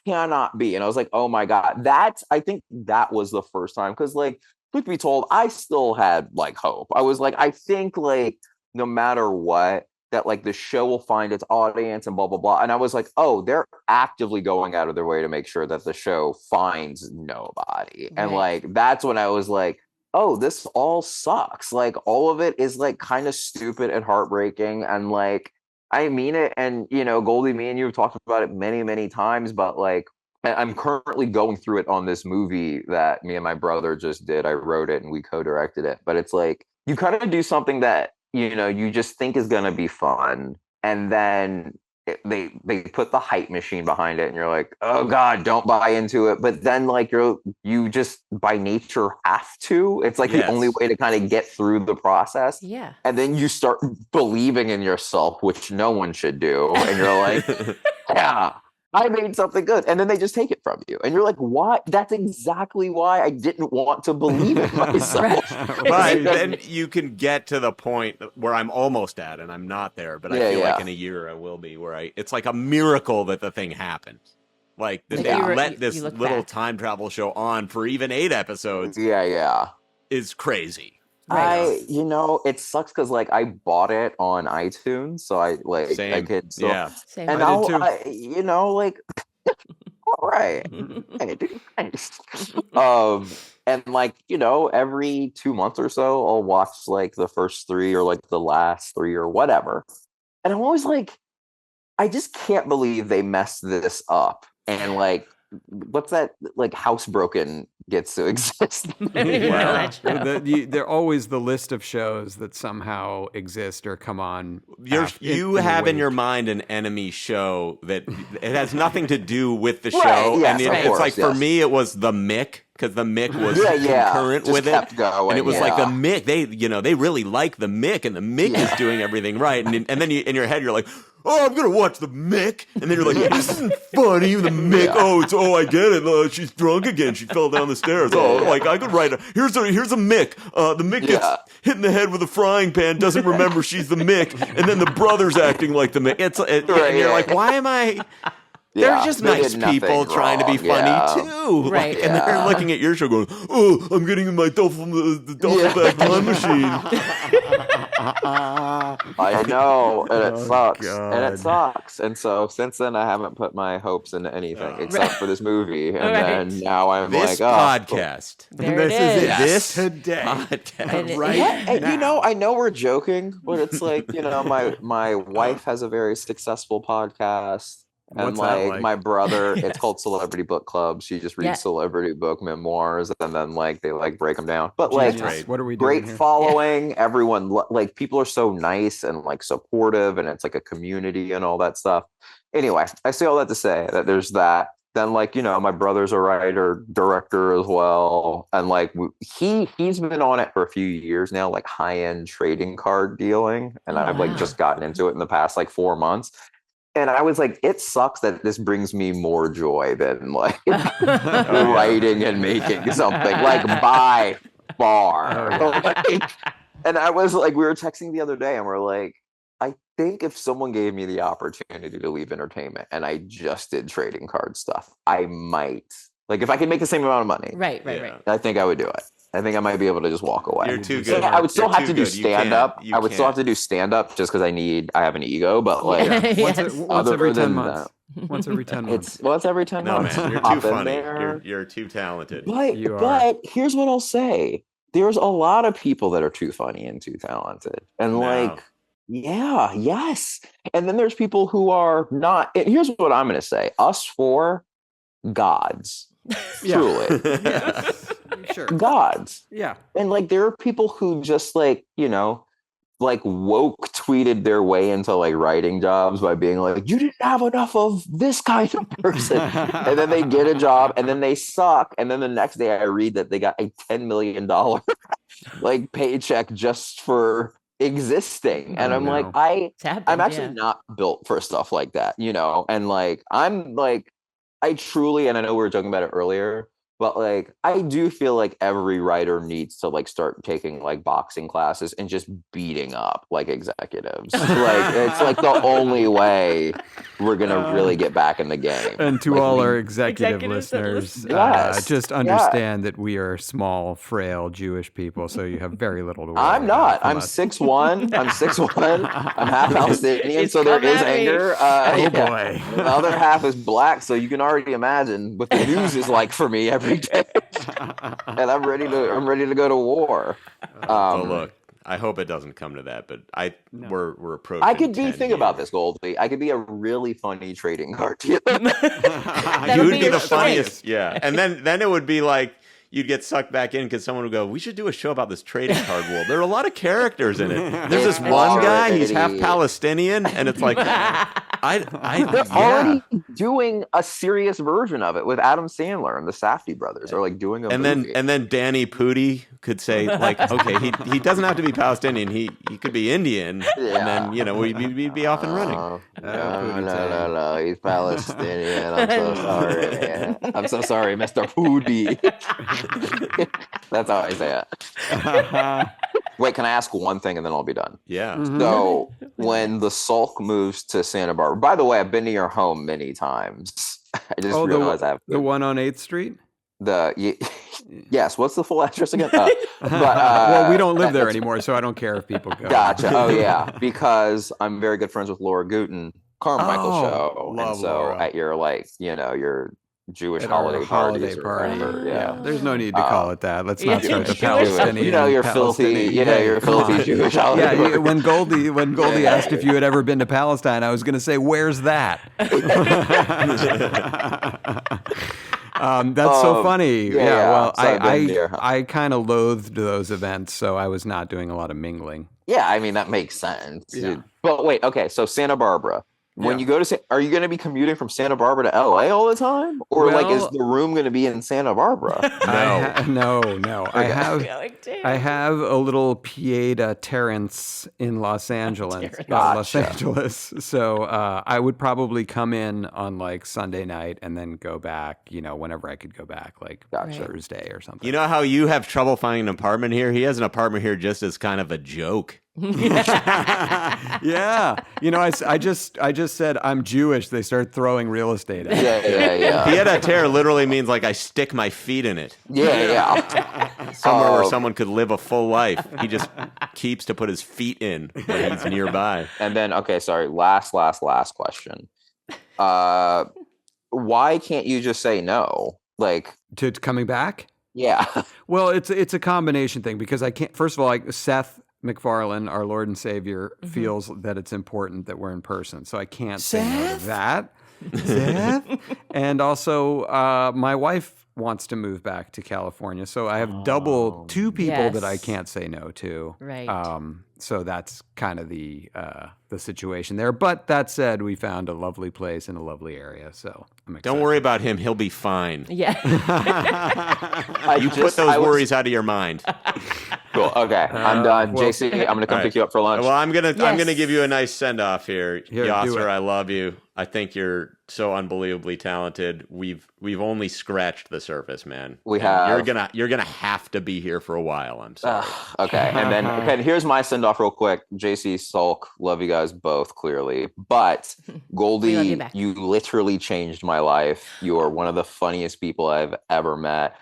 cannot be. And I was like, oh my God. I think that was the first time. Cause like, truth be told, I still had like hope. I was like, I think like no matter what, that like the show will find its audience and blah blah blah. And I was like, oh, they're actively going out of their way to make sure that the show finds nobody. And like that's when I was like, oh, this all sucks. Like all of it is like kind of stupid and heartbreaking. And like I mean it. And you know, Goldy, me and you have talked about it many, many times, but like I'm currently going through it on this movie that me and my brother just did. I wrote it and we co-directed it. But it's like you kind of do something that, you know, you just think is going to be fun. And then they put the hype machine behind it and you're like, oh God, don't buy into it. But then like you just by nature have to. It's like the only way to kind of get through the process. Yeah. And then you start believing in yourself, which no one should do. And you're like, yeah, I made something good. And then they just take it from you. And you're like, why? That's exactly why I didn't want to believe in myself. But then you can get to the point where I'm almost at, and I'm not there, but I feel like in a year I will be, where it's like a miracle that the thing happens. Like that they let this little time travel show on for even 8 episodes. Yeah. Is crazy. You know, it sucks because like I bought it on iTunes, so I like I could still, Same. and you know, like all right, hey, dude, thanks. And like, you know, every 2 months or so I'll watch like the first 3 or like the last 3 or whatever, and I'm always like, I just can't believe they messed this up. And like, what's that, like Housebroken gets to exist. They're always the list of shows that somehow exist or come on. You have in your mind an enemy show that it has nothing to do with the show. Yes, and it's like, for me, it was the Mick, because the Mick was concurrent with it. Going, and it was like the Mick, they really like the Mick, and the Mick is doing everything right. And then in your head, you're like, oh, I'm going to watch the Mick. And then you're like, this isn't funny. The Mick, I get it. She's drunk again. She fell down the stairs. Like I could write here's a Mick. The Mick gets hit in the head with a frying pan, doesn't remember she's the Mick. And then the brother's acting like the Mick. And you're like, why am I... They're just nice people trying to be funny too. Right. And they're looking at your show going, oh, I'm getting in my the duffel bag time machine. I know, and it sucks. God. And it sucks. And so since then I haven't put my hopes into anything except for this movie. And then now I'm this like, podcast. There This it is is. it. This Today. podcast. Right and now. you know, I know we're joking, but it's like, you know, my wife has a very successful podcast. And What's that like my brother, it's called Celebrity Book Club. She just reads celebrity book memoirs, and then like they like break them down. But like, What are we doing great here? following. Everyone like people are so nice and like supportive, and it's like a community and all that stuff. Anyway, I say all that to say that there's that. Then like, you know, my brother's a writer, director as well, and like he's been on it for a few years now, like high-end trading card dealing, and I've like just gotten into it in the past like 4 months. And I was like, it sucks that this brings me more joy than like writing and making something, like by far. And I was like, we were texting the other day and we're like, I think if someone gave me the opportunity to leave entertainment and I just did trading card stuff, I might, like if I could make the same amount of money, Right. I think I would do it. I think I might be able to just walk away. You're too So good. I would still You're have too to do good. You stand up. can't. I would still have to do stand up just because I have an ego, but like Once other every 10 than months. Once every 10 months. it's every 10 No, months. man, you're Hop too in funny. there. You're too talented. You are. But here's what I'll say. There's a lot of people that are too funny and too talented. And like, yes. And then there's people who are not. And here's what I'm going to say. Us 4 gods. Truly. Yes. Sure. Gods. Yeah. And like there are people who just like, you know, like woke tweeted their way into like writing jobs by being like, you didn't have enough of this kind of person. And then they get a job and then they suck. And then the next day I read that they got a $10 million like paycheck just for existing. And I'm like, I'm actually not built for stuff like that, you know? And like, I'm like, I truly, and I know we were joking about it earlier, but like, I do feel like every writer needs to like start taking like boxing classes and just beating up like executives. Like, it's like the only way we're gonna really get back in the game. And to Like, all we- our executive Executives that listeners, listen. Yes, just understand that we are small, frail Jewish people, so you have very little to worry I'm about not. from I'm us. 6'1". I'm 6'1". I'm half Palestinian, It's so there come is at me. anger. Oh, boy. The other half is black, so you can already imagine what the news is like for me every day. And I'm ready to go to war. So look, I hope it doesn't come to that, but we're approaching. I could be 10 think about years. this, Goldy. I could be a really funny trading card dealer. You would be your the strength. funniest. Yeah. And then it would be like you'd get sucked back in because someone would go, we should do a show about this trading card world. There are a lot of characters in it. There's this one guy, he's half Palestinian, and it's like They're yeah. already doing a serious version of it with Adam Sandler and the Safdie brothers are like doing a movie. And then Danny Pudi could say like, okay, he doesn't have to be Palestinian. He could be Indian, and then we'd be off and running. No. He's Palestinian. I'm so sorry. I'm so sorry, Mr. Pudi. That's how I say it. Wait, can I ask one thing and then I'll be done? Yeah. So when the Sulk moves to Santa Barbara, by the way, I've been to your home many times. I just realized I have the one on 8th Street? Yes. What's the full address again? Well, we don't live there anymore, so I don't care if people go. Gotcha. Oh yeah, because I'm very good friends with Laura Guten, Carmichael show, love and so Laura. at your your Jewish At our holiday parties or whatever, yeah. There's no need to call it that. Let's Yeah, not start the Jewish. Palestinian. your filthy, Palestinian- your come filthy on. Jewish holiday. Yeah, parties. when Goldy asked if you had ever been to Palestine, I was going to say, "Where's that?" That's so funny. Well, so I've been there. I kind of loathed those events, so I was not doing a lot of mingling. Yeah, I mean that makes sense. Yeah. But wait, okay, so Santa Barbara. When you go to, are you going to be commuting from Santa Barbara to LA all the time, or is the room going to be in Santa Barbara? No. Okay. I have a little Pieta Terrace in Los Angeles. Los Gotcha. Angeles. So I would probably come in on like Sunday night and then go back. Whenever I could go back, like Thursday or something. You know how you have trouble finding an apartment here? He has an apartment here just as kind of a joke. Yeah. I just said I'm Jewish. They start throwing real estate at me. Yeah. Pied a terre literally means like I stick my feet in it. Yeah. Somewhere where someone could live a full life. He just keeps to put his feet in when he's nearby. And then, okay, sorry. Last question. Why can't you just say no? Like, To coming back? yeah. Well, it's a combination thing because I can't. First of all, Seth MacFarlane, our Lord and Savior, feels that it's important that we're in person, so I can't say no to that. Seth, and also my wife wants to move back to California, so I have two people that I Yes. can't say no to. Right. So that's kind of the situation there. But that said, we found a lovely place in a lovely area, so I'm excited. Don't worry about him. He'll be fine. Yeah. You put those worries out of your mind. Cool. Okay, I'm done. well- JC, I'm gonna come pick you up for lunch. Well, I'm gonna Yes. give you a nice send off here. Here, do Yassir, it. I love you. I think you're so unbelievably talented. We've only scratched the surface, man. We And have. You're gonna have to be here for a while. I'm sorry. Okay, and then here's my send off real quick. JC, Sulk, love you guys both clearly, but We love Goldy, you back. you literally changed my life. You are one of the funniest people I've ever met.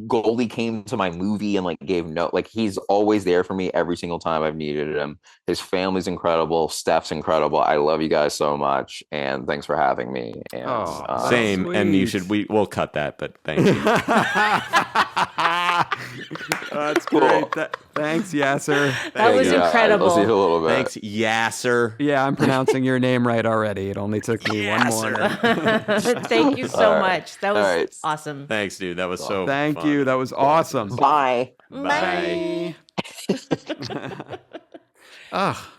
Goldy came to my movie and gave he's always there for me every single time I've needed him. His family's incredible. Steph's incredible. I love you guys so much, and thanks for having me. And Same, and you sweet. we'll cut that, but thank you. That's Cool. great. Thanks, Yassir. That was Yeah, incredible. I'll see you in a little bit. Thanks, Yassir. Yeah, I'm pronouncing your name right already. It only took me one morning. Thank you so All right. much. That was All right. awesome. Thanks, dude. That was so Thank fun. you. That was awesome. Bye. Bye.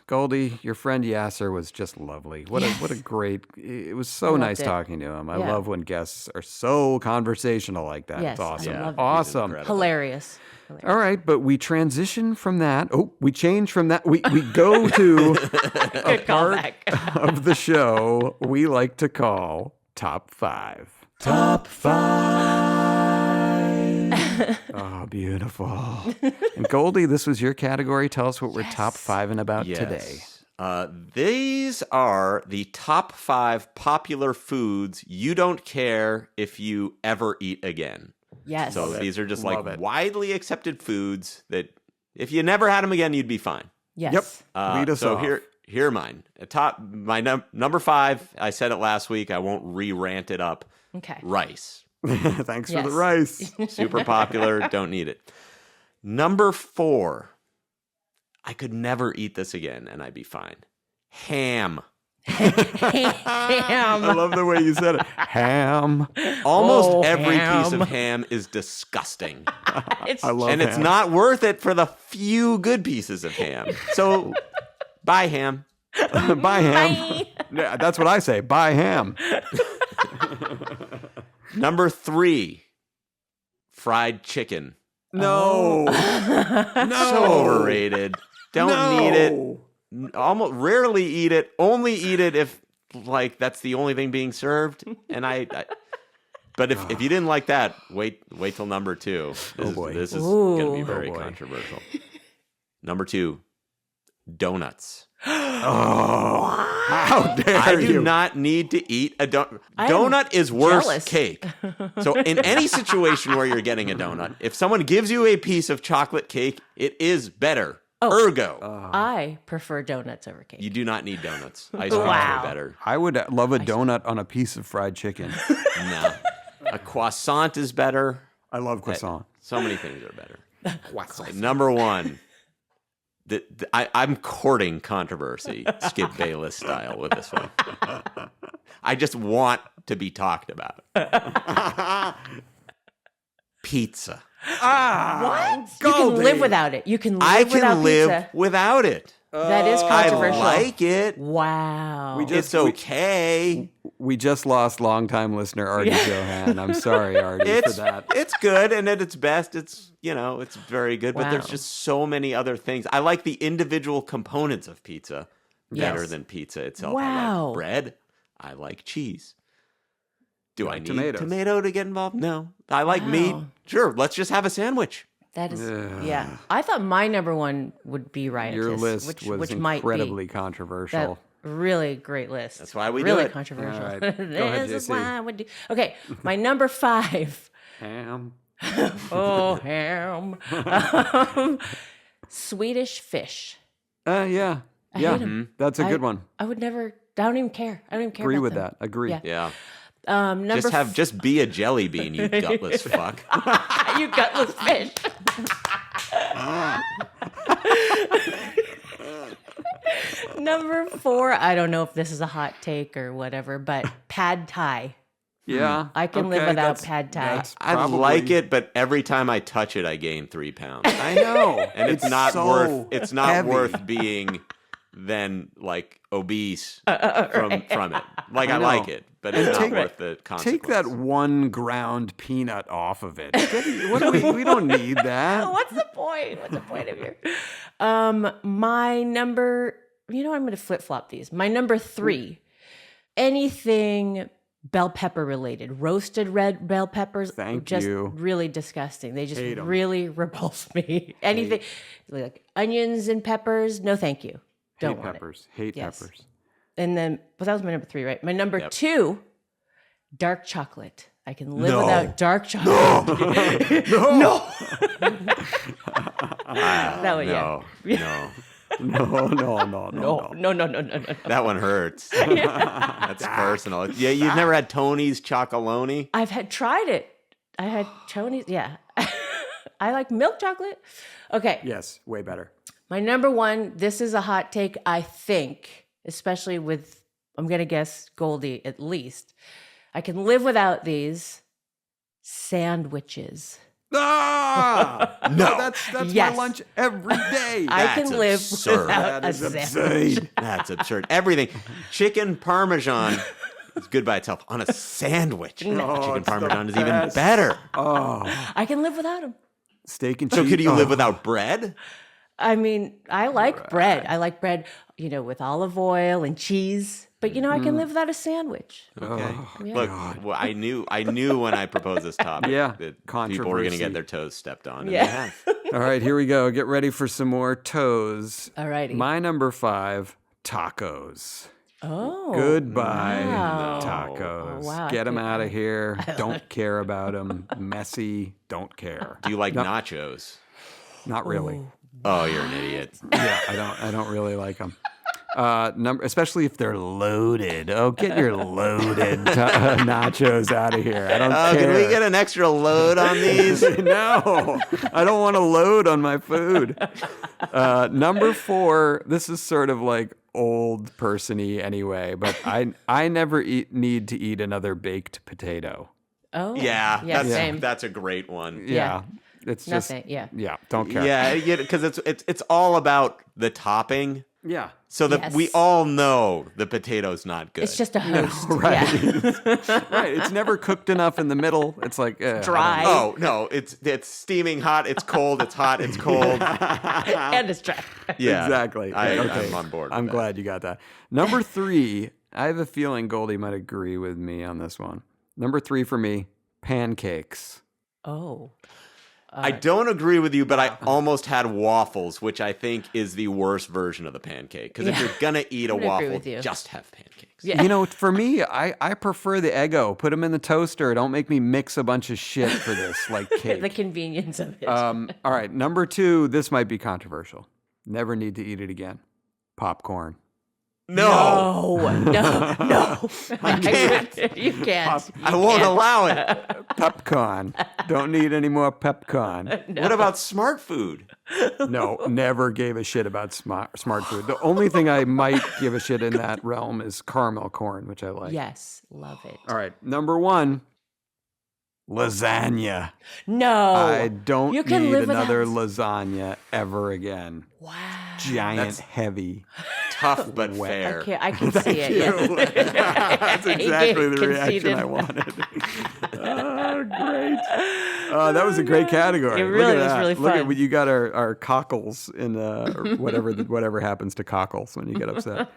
Goldy, your friend Yassir was just lovely. What a great. It was so nice it. talking to him. I Yeah. love when guests are so conversational like that. Yes, It's awesome. I love it. Awesome. incredible. Hilarious. All right, but we transition from that. We change from that. We go to a Good part callback. of the show we like to call Top 5. Top 5. Oh, beautiful. And Goldy, this was your category. Tell us what we're top 5 about Yes. today. These are the top 5 popular foods you don't care if you ever eat again. Yes. So these are just Love like it. widely accepted foods that if you never had them again, you'd be fine. Yes. Yep. Lead us so off. here are mine. My number 5. I said it last week. I won't re-rant it up. Okay. Rice. Thanks for the Yes. rice. Super popular. Don't need it. Number 4. I could never eat this again, and I'd be fine. Ham. I love the way you said it. Ham. Almost every ham. piece of ham is disgusting. It's I love And it's ham. not worth it for the few good pieces of ham. So, buy ham. Buy ham. Yeah, that's what I say. Buy ham. Number 3, fried chicken. No. So overrated. Don't need it. No. Almost rarely eat it. Only eat it if like that's the only thing being served. And but if you didn't like that, wait till number 2. This is going to be very controversial. Number 2, donuts. How dare I you? do not need to eat a donut. I am Donut is worse jealous. cake. So in any situation where you're getting a donut, if someone gives you a piece of chocolate cake, it is better. Ergo, I prefer donuts over cake. you do not need donuts. Ice creams Wow. are better. I would love a donut on a piece of fried chicken. No. A croissant is better. I love croissant. So many things are better. Number 1. I'm courting controversy, Skip Bayless style, with this one. I just want to be talked about. Pizza. What? You can Goldy. live without it. You can live I without can live pizza. without it. That is I controversial. like it. Wow. It's okay. We just lost longtime listener Artie Johan. I'm sorry, Artie, for It's that. it's good, and at its best, it's it's very good. But there's Wow. just so many other things. I like the individual components of pizza better Yes. than pizza itself. I Wow. like bread. I like cheese. Do I like need tomatoes. tomato to get involved? No. I like meat. Wow. Sure, let's just have a sandwich. That is, yeah. I thought my number 1 would be riotous. Your list which was might incredibly be controversial. that really great list. That's why we do really it. controversial. All right. Go ahead, This is JC. why I would do. Okay, my number 5. Ham. Oh, ham. Swedish fish. Yeah. I Yeah. hate 'em. That's a good one. I would never. I don't even care. I don't even care. Agree about with them. that. Agree. Yeah. Yeah. Number Just be a jelly bean, you gutless fuck. you gutless fish. Number 4. I don't know if this is a hot take or whatever, but pad thai. Yeah. I can live Okay, without that's- pad thai. that's I probably- like it, but every time I touch it, I gain 3 pounds. I know. And it's not so worth. It's not heavy. worth being then like obese from it. Like I like it, but it's not worth the consequences. Take that 1 ground peanut off of it. We don't need that. What's the point? What's the point of your? My number. I'm going to flip flop these. My number 3. Anything bell pepper related, roasted red bell peppers. Thank just you. really disgusting. They just Hate 'em. really repulse me. Anything like onions and peppers. No, thank you. Don't Hate want peppers. Hate Yes. peppers. it. And then, but that was my number 3, right? My number 2, dark chocolate. I can live No. without dark chocolate. No. That one, No, no, No. that one hurts. That's personal. Yeah, you've never had Tony's Chocolonely? I've tried it. I had Tony's. Yeah. I like milk chocolate. Okay. Yes, way better. My number 1, this is a hot take, I think, especially with, I'm going to guess Goldy at least. I can live without these sandwiches. Ah! No. That's Yes. my lunch every day. I That's can live absurd. without That a is sandwich. absurd. That's absurd. Everything. Chicken Parmesan is good by itself. On a sandwich, chicken it's the Parmesan is even best. better. I can live without them. Steak and So cheese. could you live without bread? I mean, I like bread. I like bread, with olive oil and cheese. But I can live without a sandwich. Okay. Yeah. Look, well, I knew when I proposed this topic Yeah, that people were going to controversy. get their toes stepped on. And Yeah. they have. All right, here we go. Get ready for some more toes. Alrighty. My number 5, tacos. Oh. Goodbye, Wow. tacos. Oh, wow. Get them out of here. Don't care about them. Messy. Don't care. Do you like nachos? Not really. Oh, you're an idiot. Yeah, I don't really like them. Especially if they're loaded. Oh, get your loaded nachos out of here. I don't care. Can we get an extra load on these? No, I don't want to load on my food. Number 4, this is sort of like old person-y anyway, but I never need to eat another baked potato. Oh. Yeah, Same. that's a great one. Yeah. It's just Nothing. Yeah. don't care. Yeah, because it's all about the topping. Yeah. So that Yes. we all know the potato's not good. It's just a host. Right. Yeah. Right. It's never cooked enough in the middle. It's like Dry. Oh no, it's steaming hot. It's cold. It's hot. It's cold. And it's dry. Yeah, Exactly. I'm on board. I'm with glad you got that. Number 3, I have a feeling Goldy might agree with me on this one. Number 3 for me, pancakes. Oh. I don't agree with you, but I almost had waffles, which I think is the worst version of the pancake. Because if you're gonna eat a I'm gonna agree waffle, with you. just have pancakes. Yeah. You know, for me, I prefer the Eggo. Put them in the toaster. Don't make me mix a bunch of shit for this, like cake. The convenience of it. All right, number 2, this might be controversial. Never need to eat it again. Popcorn. No, No. I can't. You can't. I won't allow it. Pepcorn. Don't need any more pepcorn. What about smart food? No, never gave a shit about smart food. The only thing I might give a shit in that realm is caramel corn, which I like. Yes. Love it. All right, number 1, lasagna. No. I don't You can need live another without- lasagna ever again. Wow. Giant, heavy. Tough but fair. I can see it. Yeah. That's exactly the Conceited. reaction I wanted. Oh, great. That was a great category. It Look really at was that. really Look fun. at you got our cockles in or whatever happens to cockles when you get upset.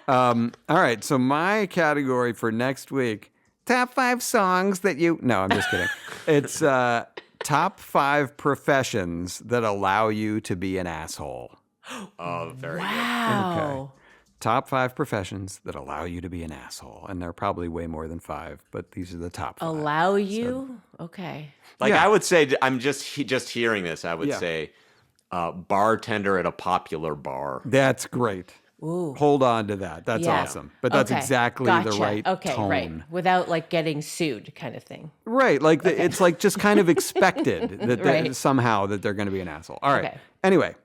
All right, so my category for next week, top 5 songs that you... No, I'm just kidding. It's top 5 professions that allow you to be an asshole. Oh, very good. Wow. Top 5 professions that allow you to be an asshole. And there are probably way more than 5, but these are the top 5. Allow you? Okay. Like Yeah. I would say, I'm just hearing this. I would Yeah. say, bartender at a popular bar. That's great. Ooh. Hold on to that. That's Yeah. awesome. But that's Okay. exactly Gotcha. the right Okay, tone. right. Without like getting sued kind of thing. Right. Like it's like just kind of expected that Right. somehow that they're going to be an asshole. All right. Okay. Anyway,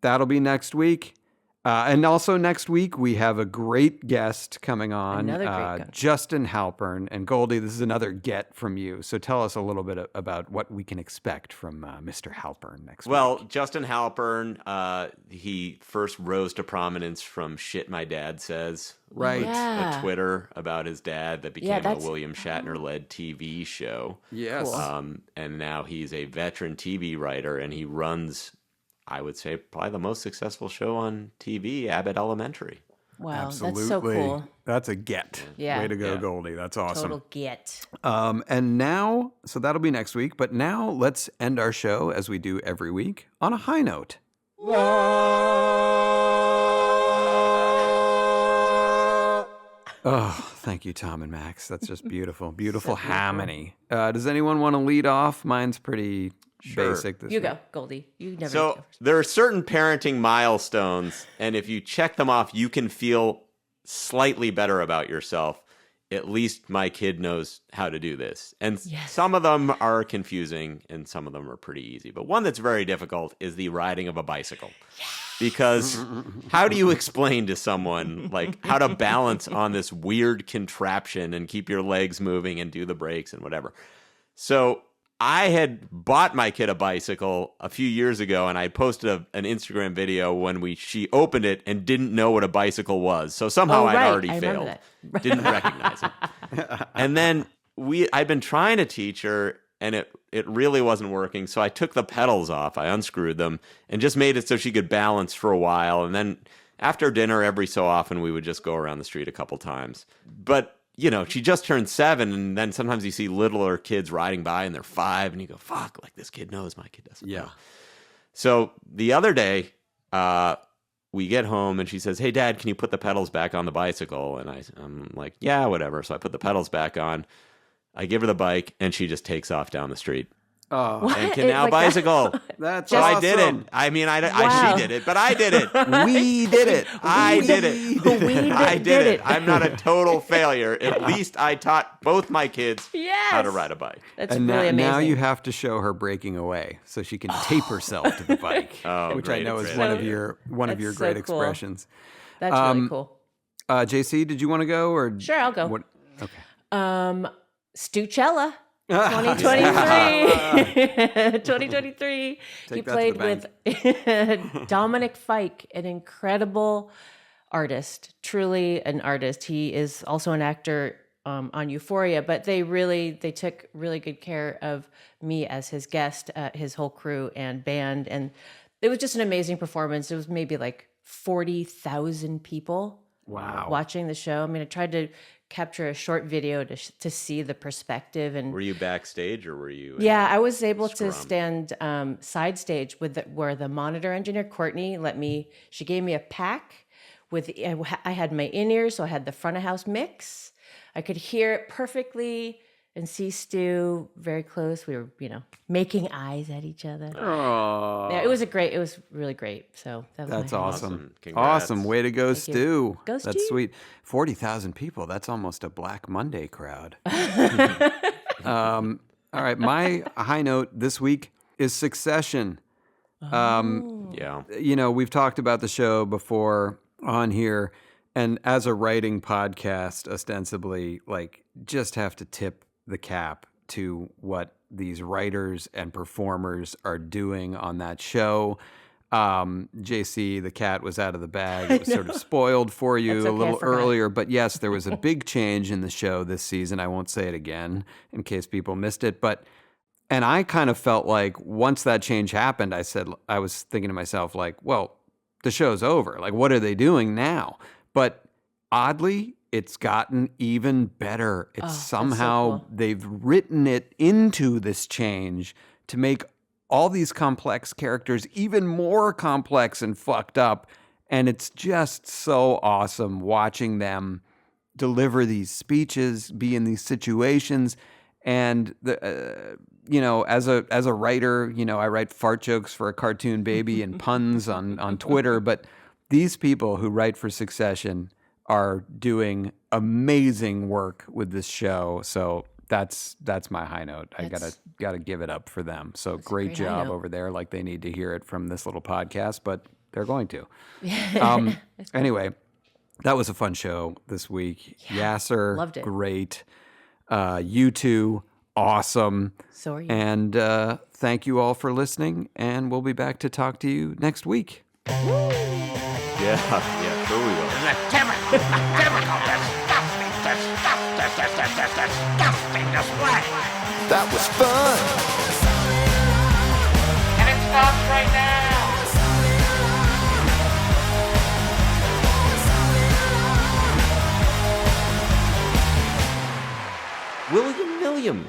that'll be next week. And also next week, we have a great guest coming on, Another great guest. Justin Halpern. And Goldy, this is another get from you. So tell us a little bit about what we can expect from Mr. Halpern next week. Well, Justin Halpern, he first rose to prominence from Shit My Dad Says. Right. Yeah. A Twitter about his dad that became a that's- William Shatner-led TV show. Yes. Cool. And now he's a veteran TV writer, and he runs, I would say, probably the most successful show on TV, Abbott Elementary. Wow. Absolutely. That's so cool. That's a get. Yeah. Way to go, Yeah. Goldy. That's awesome. Total get. And now, so that'll be next week. But now let's end our show as we do every week on a high note. Oh, thank you, Tom and Max. That's just beautiful. Beautiful harmony. Does anyone want to lead off? Mine's pretty basic this You week. go, Goldie. You never So go first. there are certain parenting milestones, and if you check them off, you can feel slightly better about yourself. At least my kid knows how to do this. And Yes. some of them are confusing, and some of them are pretty easy. But one that's very difficult is the riding of a bicycle. Because how do you explain to someone like how to balance on this weird contraption and keep your legs moving and do the brakes and whatever? So I had bought my kid a bicycle a few years ago, and I posted an Instagram video when she opened it and didn't know what a bicycle was. So somehow Oh, I'd right. already I remember failed. that. Didn't recognize it. And then I'd been trying to teach her, and it really wasn't working. So I took the pedals off. I unscrewed them and just made it so she could balance for a while. And then after dinner, every so often, we would just go around the street a couple times. But you know, she just turned 7, and then sometimes you see littler kids riding by and they're 5, and you go, fuck, like this kid knows, my kid doesn't. Yeah. know. So the other day, we get home and she says, "Hey, Dad, can you put the pedals back on the bicycle?" And I'm like, "Yeah, whatever." So I put the pedals back on. I give her the bike, and she just takes off down the street. Oh, And can It's now like that? bicycle. that's So awesome. I did it. I mean, Wow. she did it, but I did it. We did it. I did it. We I did did it. it. I'm not a total failure. At least I taught both my kids how to Yes. ride a bike. That's And really amazing. now you have to show her breaking away so she can tape herself to the bike, Oh, which I great know is expression. one of your That's great so cool. expressions. That's really cool. JC, did you want to go or Sure, I'll go. What? Okay. Stucella. 2023. 2023. He Take that to played the with Dominic Fike, an incredible artist, truly an artist. He is also an actor on Euphoria, but they took really good care of me as his guest, his whole crew and band. And it was just an amazing performance. It was maybe like 40,000 people watching the show. I mean, I tried to capture a short video to see the perspective. And Were you backstage or were you? yeah, I was able to Scrum. stand side stage where the monitor engineer Courtney she gave me a pack with I had my in-ears, so I had the front of house mix. I could hear it perfectly and see Stu very close. We were, making eyes at each other. Oh, Yeah, it was really great. So that was that's my highlight. awesome. Congrats. Awesome. Way to go, Thank you. Stu. Go, That's Stu. sweet. 40,000 people. That's almost a Black Monday crowd. All right. My high note this week is Succession. Yeah. We've talked about the show before on here, and as a writing podcast, ostensibly, just have to tip the cap to what these writers and performers are doing on that show. JC, the cat was out of the bag. It was sort of spoiled for you That's okay, a little I forgot. earlier, but yes, there was a big change in the show this season. I won't say it again in case people missed it, and I kind of felt like once that change happened, I was thinking to myself, well, the show's over. What are they doing now? But oddly, it's gotten even better. It's that's so somehow cool. they've written it into this change to make all these complex characters even more complex and fucked up. And it's just so awesome watching them deliver these speeches, be in these situations. And as a writer, I write fart jokes for a cartoon baby and puns on Twitter. But these people who write for Succession are doing amazing work with this show. So that's my high note. I gotta give it up for them. So great great high job note. over there. They need to hear it from this little podcast, but they're going to. Anyway, that was a fun show this week. Yassir, loved it. great. You two, awesome. So are you. And thank you all for listening. And we'll be back to talk to you next week. Yeah, sure we will. The typical disgusting display. That was fun. And it stops right now. William Milliam.